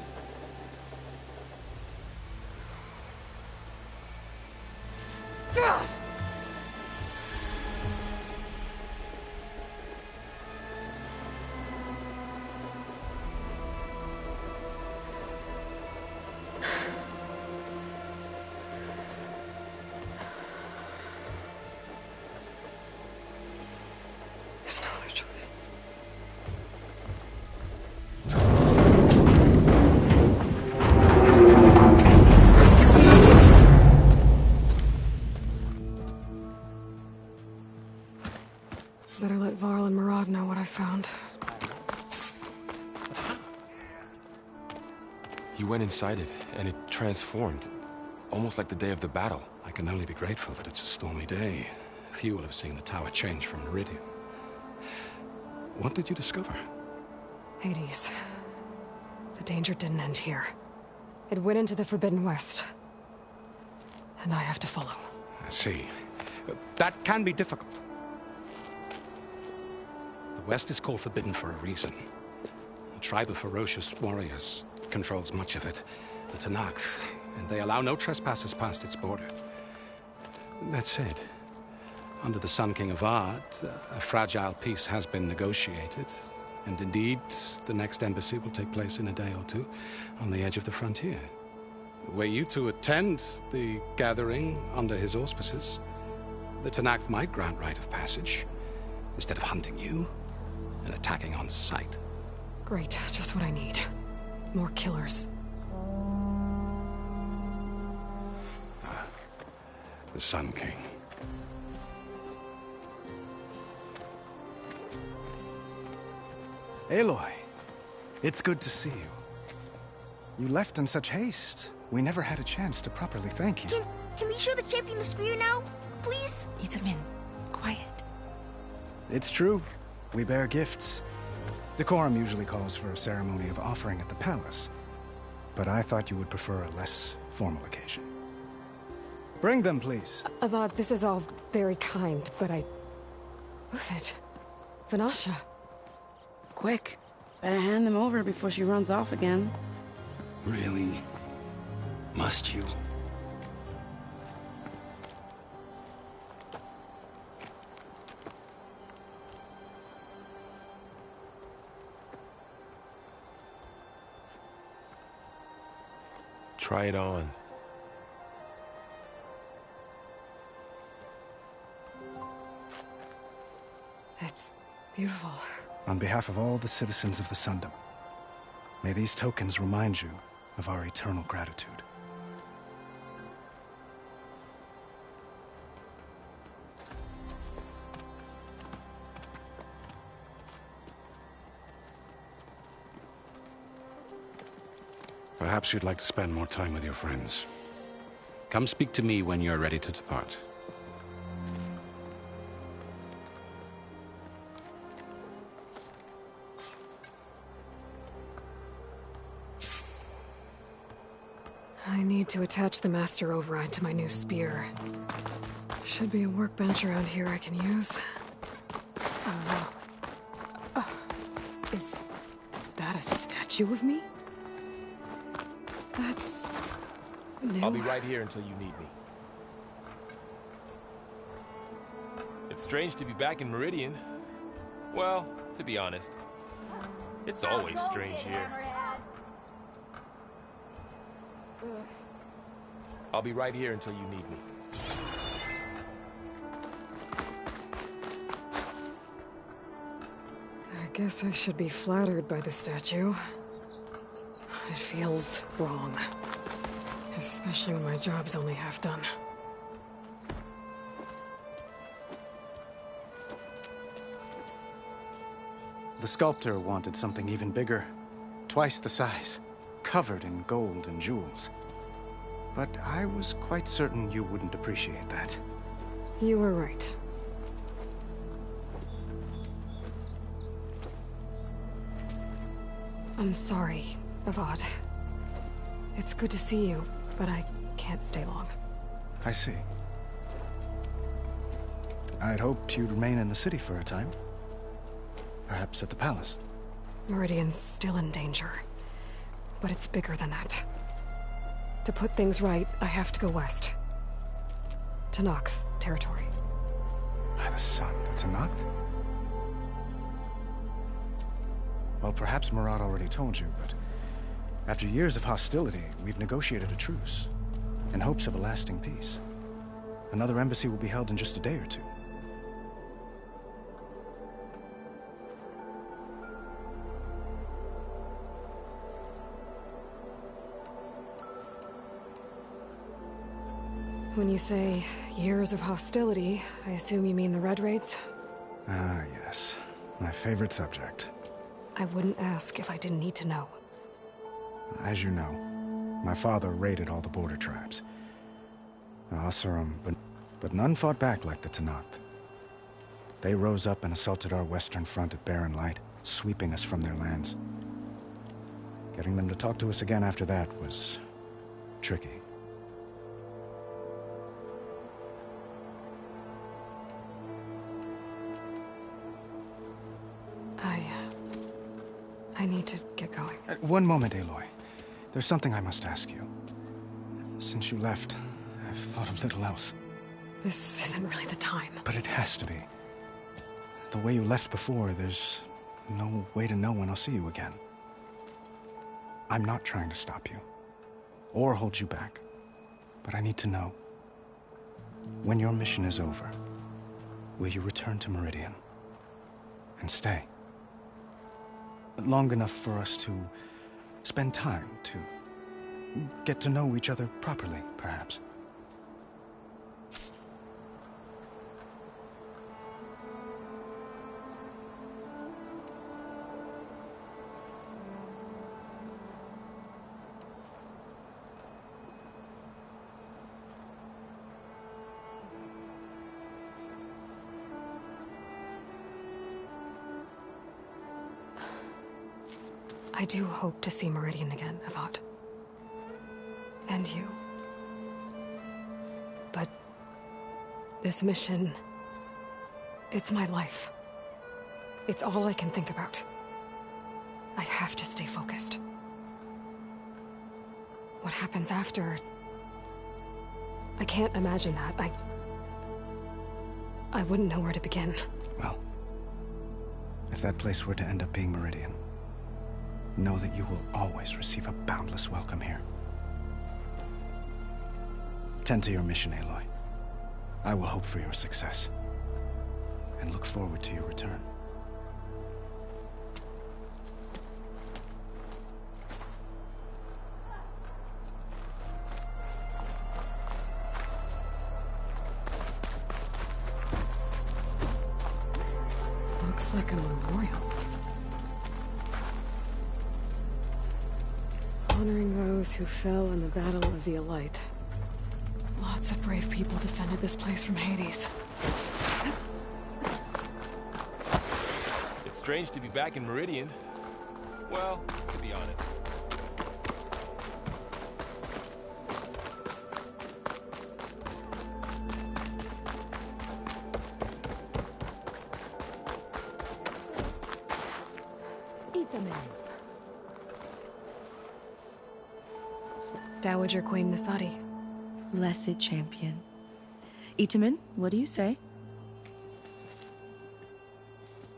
There's no other choice. Better let Varl and Murad know what I found. You went inside it, and it transformed. Almost like the day of the battle. I can only be grateful that it's a stormy day. Few will have seen the tower change from Meridian. What did you discover? Hades. The danger didn't end here. It went into the Forbidden West. And I have to follow. I see. That can be difficult. The West is called Forbidden for a reason. A tribe of ferocious warriors controls much of it, the Tenakth, and they allow no trespassers past its border. That said, under the Sun King of Ard, a fragile peace has been negotiated, and indeed, the next embassy will take place in a day or two on the edge of the frontier. Were you to attend the gathering under his auspices, the Tenakth might grant right of passage, instead of hunting you and attacking on sight. Great, just what I need. More killers. The Sun King. Aloy, it's good to see you. You left in such haste. We never had a chance to properly thank you. Can we show the champion the spear now? Please? Itamin, quiet. It's true. We bear gifts. Decorum usually calls for a ceremony of offering at the palace. But I thought you would prefer a less formal occasion. Bring them, please. Avad, this is all very kind, but Who's it? Vanasha. Quick. Better hand them over before she runs off again. Really? Must you? Try it on. It's beautiful. On behalf of all the citizens of the Sundom, may these tokens remind you of our eternal gratitude. Perhaps you'd like to spend more time with your friends. Come speak to me when you're ready to depart. I need to attach the Master Override to my new spear. Should be a workbench around here I can use. Is that a statue of me? That's new. I'll be right here until you need me. It's strange to be back in Meridian. Well, to be honest, it's always strange here. I'll be right here until you need me. I guess I should be flattered by the statue. It feels wrong. Especially when my job's only half done. The sculptor wanted something even bigger. Twice the size. Covered in gold and jewels. But I was quite certain you wouldn't appreciate that. You were right. I'm sorry, Avad. It's good to see you, but I can't stay long. I see. I'd hoped you'd remain in the city for a time. Perhaps at the palace. Meridian's still in danger. But it's bigger than that. To put things right, I have to go west. To Tenakth territory. By the sun, that's Tenakth? Well, perhaps Murad already told you, but after years of hostility, we've negotiated a truce, in hopes of a lasting peace. Another embassy will be held in just a day or two. When you say years of hostility, I assume you mean the Red Raids? Ah, yes. My favorite subject. I wouldn't ask if I didn't need to know. As you know. My father raided all the border tribes. Asurum, but none fought back like the Tenakth. They rose up and assaulted our western front at Barren Light, sweeping us from their lands. Getting them to talk to us again after that was tricky. I need to get going. One moment, Aloy. There's something I must ask you. Since you left, I've thought of little else. This isn't really the time. But it has to be. The way you left before, there's no way to know when I'll see you again. I'm not trying to stop you, or hold you back. But I need to know, when your mission is over, will you return to Meridian and stay? Long enough for us to spend time, to get to know each other properly, perhaps. I do hope to see Meridian again, Avad. And you. But this mission, it's my life. It's all I can think about. I have to stay focused. What happens after? I can't imagine that. I wouldn't know where to begin. Well, if that place were to end up being Meridian, know that you will always receive a boundless welcome here. Tend to your mission, Aloy. I will hope for your success, and look forward to your return. Looks like a memorial. Honoring those who fell in the Battle of the Elite. Lots of brave people defended this place from Hades. It's strange to be back in Meridian. Well, to be honest. Dowager Queen Nasadi. Blessed champion. Itamen, what do you say?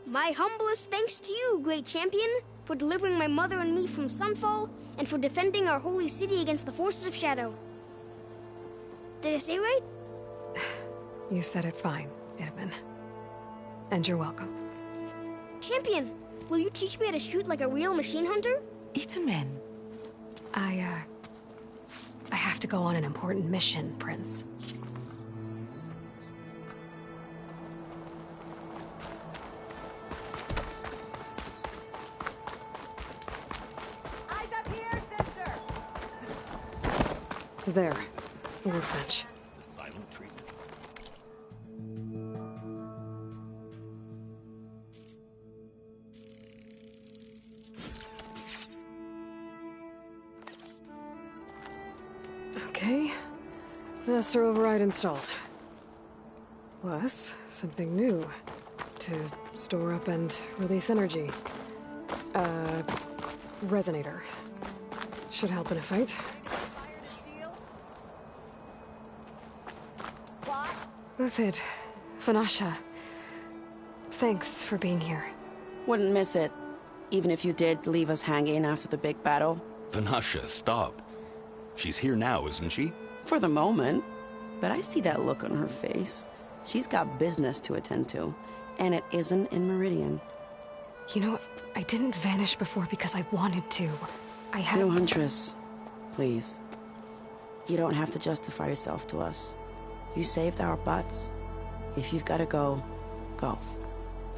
My humblest thanks to you, great champion, for delivering my mother and me from Sunfall, and for defending our holy city against the forces of Shadow. Did I say right? You said it fine, Itamen. And you're welcome. Champion, will you teach me how to shoot like a real machine hunter? Itamen. I have to go on an important mission, Prince. Eyes up here, sister! There. Workbench. The silent treatment. Okay. Master override installed. Plus, something new. To store up and release energy. Resonator. Should help in a fight. Uthid. Vanasha. Thanks for being here. Wouldn't miss it. Even if you did leave us hanging after the big battle. Vanasha, stop. She's here now, isn't she? For the moment. But I see that look on her face. She's got business to attend to. And it isn't in Meridian. You know, I didn't vanish before because I wanted to. I had... No, Huntress. Please. You don't have to justify yourself to us. You saved our butts. If you've got to go, go.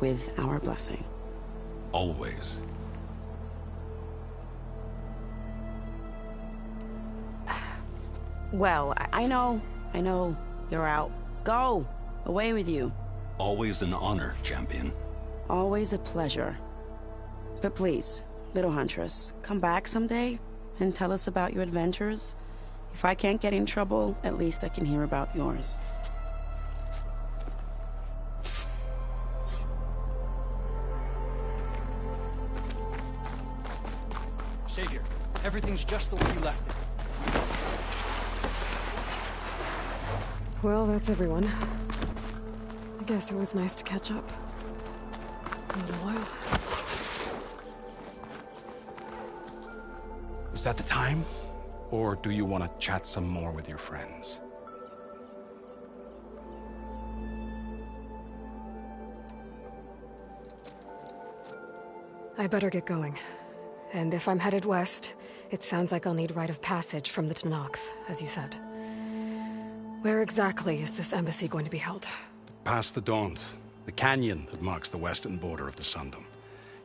With our blessing. Always. Well, I know. You're out. Go! Away with you. Always an honor, champion. Always a pleasure. But please, little Huntress, come back someday and tell us about your adventures. If I can't get in trouble, at least I can hear about yours. Savior, everything's just the way you left it. Well, that's everyone. I guess it was nice to catch up. A little while. Is that the time? Or do you want to chat some more with your friends? I better get going. And if I'm headed west, it sounds like I'll need rite of passage from the Tenakth, as you said. Where exactly is this embassy going to be held? Past the Daunt, the canyon that marks the western border of the Sundom.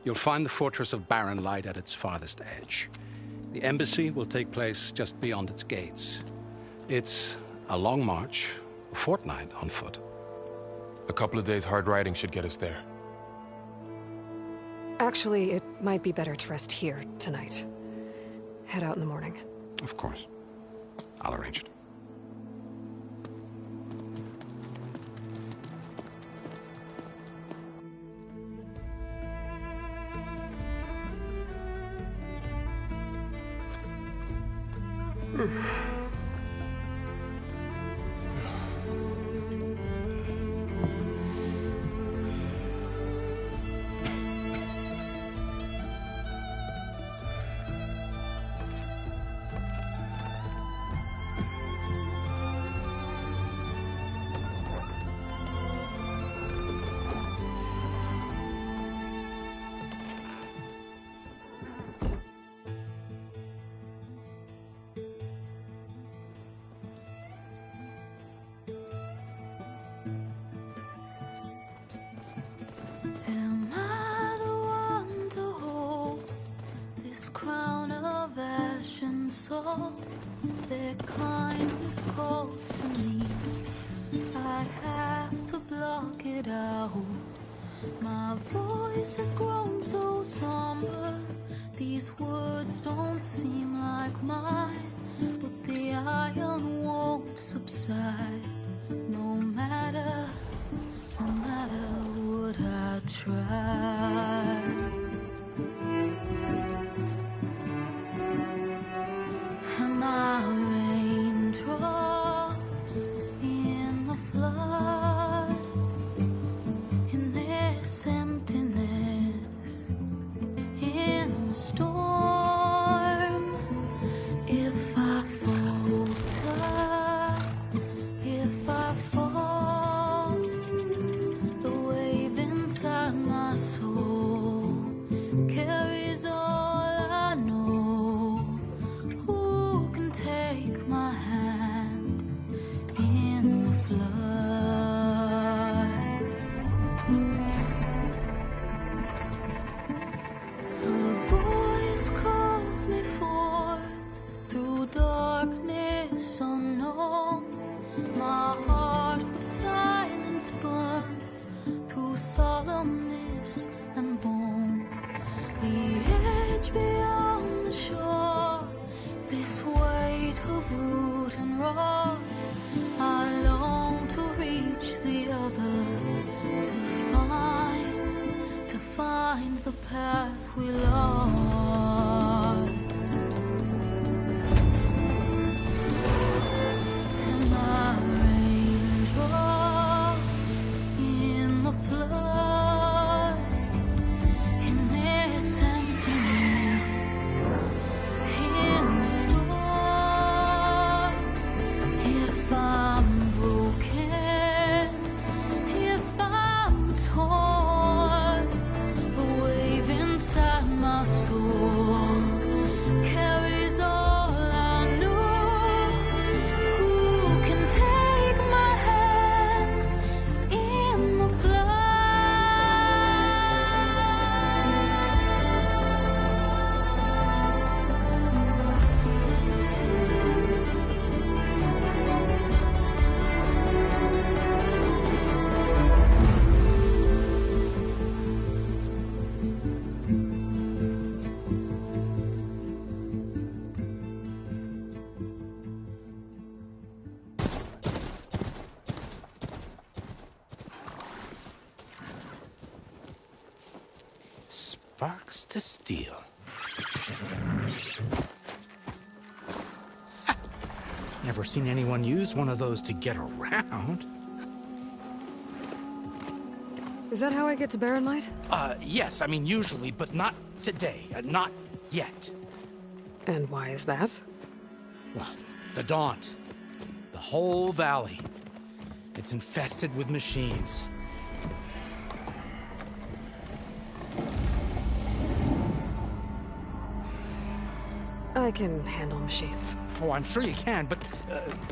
You'll find the fortress of Barren Light at its farthest edge. The embassy will take place just beyond its gates. It's a long march, a fortnight on foot. A couple of days hard riding should get us there. Actually, it might be better to rest here tonight. Head out in the morning. Of course. I'll arrange it. Am I the one to hold this crown of ash and salt? Their kindness calls to me. I have to block it out. My voice has grown so somber. These words don't seem like mine, but the iron won't subside. No matter what I try. Am I raindrops in the flood? In this emptiness, in the storm. If I falter, if I fall, the wave inside my Sparks to steel. Never seen anyone use one of those to get around. Is that how I get to Barren Light? Yes, I mean usually, but not today. Not yet. And why is that? Well, the Daunt. The whole valley. It's infested with machines. I can handle machines. Oh, I'm sure you can, but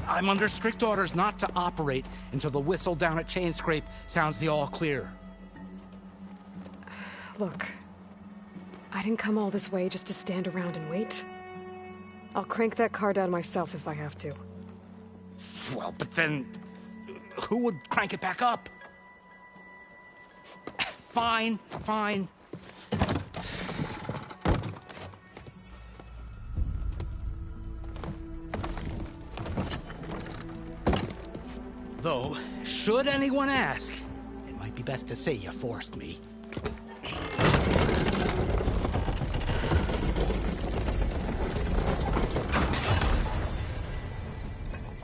I'm under strict orders not to operate until the whistle down at Chain Scrape sounds the all clear. Look, I didn't come all this way just to stand around and wait. I'll crank that car down myself if I have to. Well, but then who would crank it back up? Fine, fine. Though, should anyone ask, it might be best to say you forced me.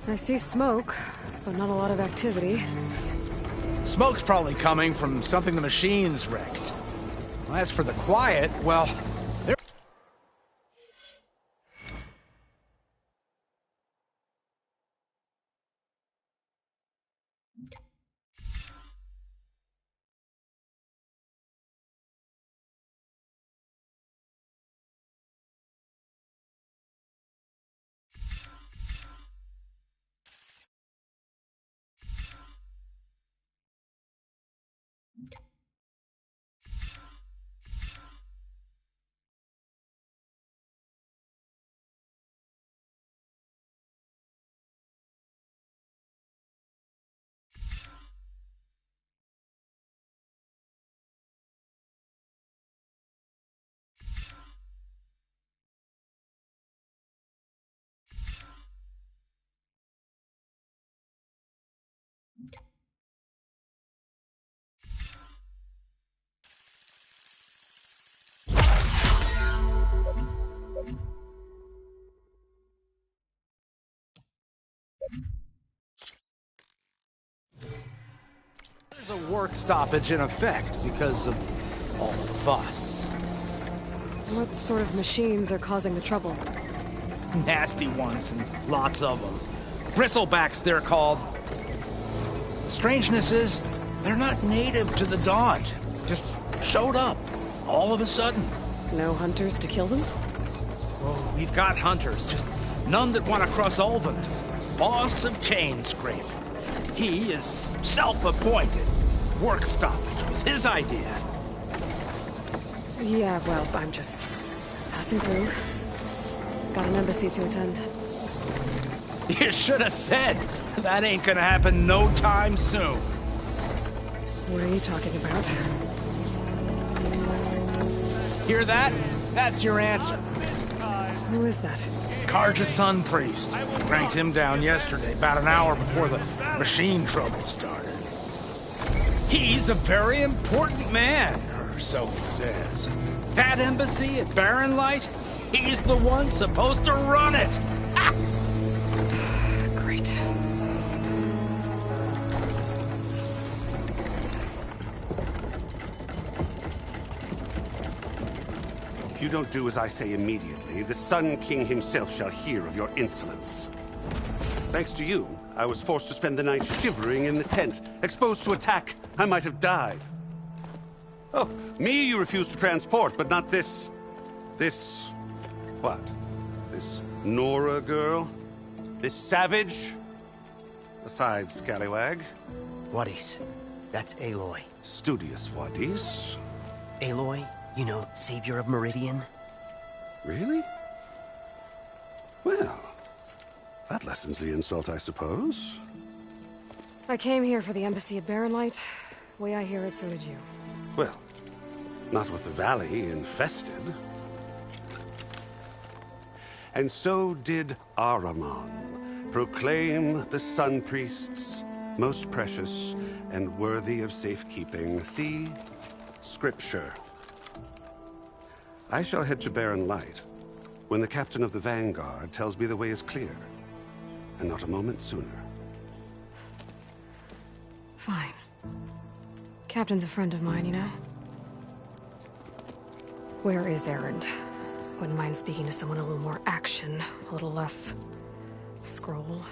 I see smoke, but not a lot of activity. Smoke's probably coming from something the machines wrecked. As for the quiet, well, there... There's a work stoppage in effect because of all the fuss. What sort of machines are causing the trouble? Nasty ones, and lots of them. Bristlebacks, they're called. Strangeness is, they're not native to the Daunt. Just showed up, all of a sudden. No hunters to kill them? Oh, we've got hunters, just none that want to cross Ulvund. Boss of Chain Scrape. He is self-appointed. Work stoppage was his idea. Yeah, well, I'm just passing through. Got an embassy to attend. You should have said. That ain't gonna happen no time soon. What are you talking about? Hear that? That's your answer. Who is that? Karja's son priest. Cranked him down yesterday, about an hour before the machine trouble started. He's a very important man, or so he says. That embassy at Barren Light, he's the one supposed to run it. Ha! Great. If you don't do as I say immediately, the Sun King himself shall hear of your insolence. Thanks to you, I was forced to spend the night shivering in the tent. Exposed to attack, I might have died. Oh, me you refuse to transport, but not this... what? This Nora girl? This savage? Besides, scallywag. Wadis. That's Aloy. Studious Wadis. Aloy, you know, savior of Meridian. Really? Well, that lessens the insult, I suppose. I came here for the embassy at Barren Light. Way I hear it, so did you. Well, not with the valley infested. And so did Ahriman proclaim the Sun Priests most precious and worthy of safekeeping. See? Scripture. I shall head to Barren Light when the captain of the Vanguard tells me the way is clear. And not a moment sooner. Fine. Captain's a friend of mine, you know? Where is Erend? Wouldn't mind speaking to someone a little more action, a little less scroll.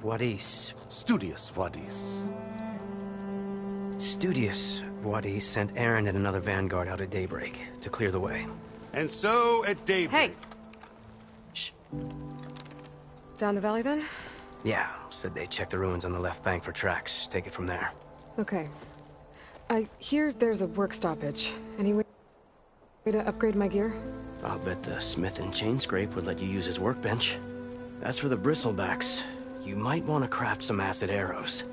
Wadis. Studious Wadis. Studious Wadis sent Aaron and another Vanguard out at daybreak to clear the way. And so at daybreak... Hey! Shh. Down the valley, then? Yeah, said they checked the ruins on the left bank for tracks. Take it from there. Okay. I hear there's a work stoppage. Any way to upgrade my gear? I'll bet the smith and chain scrape would let you use his workbench. As for the bristlebacks, you might want to craft some acid arrows.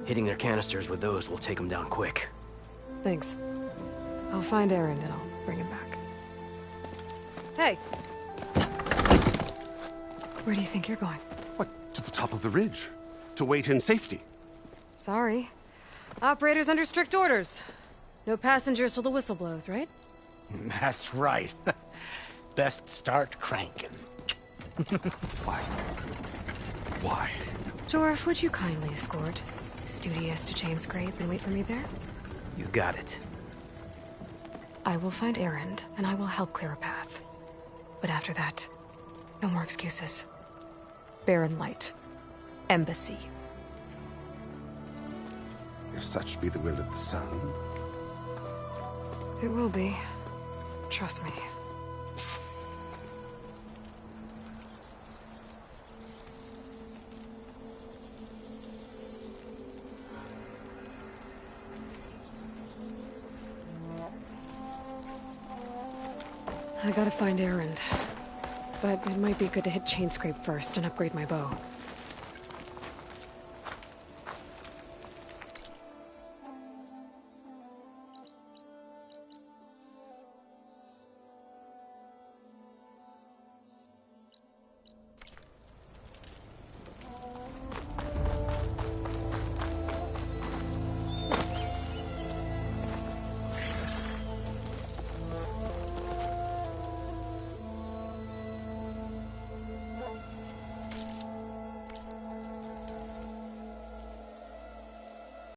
Hitting their canisters with those will take them down quick. Thanks. I'll find Erend and I'll bring him back. Hey! Where do you think you're going? What, to the top of the ridge? To wait in safety? Sorry. Operator's under strict orders. No passengers till the whistle blows, right? That's right. Best start cranking. Why? Why? Dwarf, would you kindly escort Studious to Chain Scrape and wait for me there? You got it. I will find Erend, and I will help clear a path. But after that, no more excuses. Barren Light. Embassy. If such be the will of the sun. It will be. Trust me. I gotta find Erend. But it might be good to hit Chain Scrape first and upgrade my bow.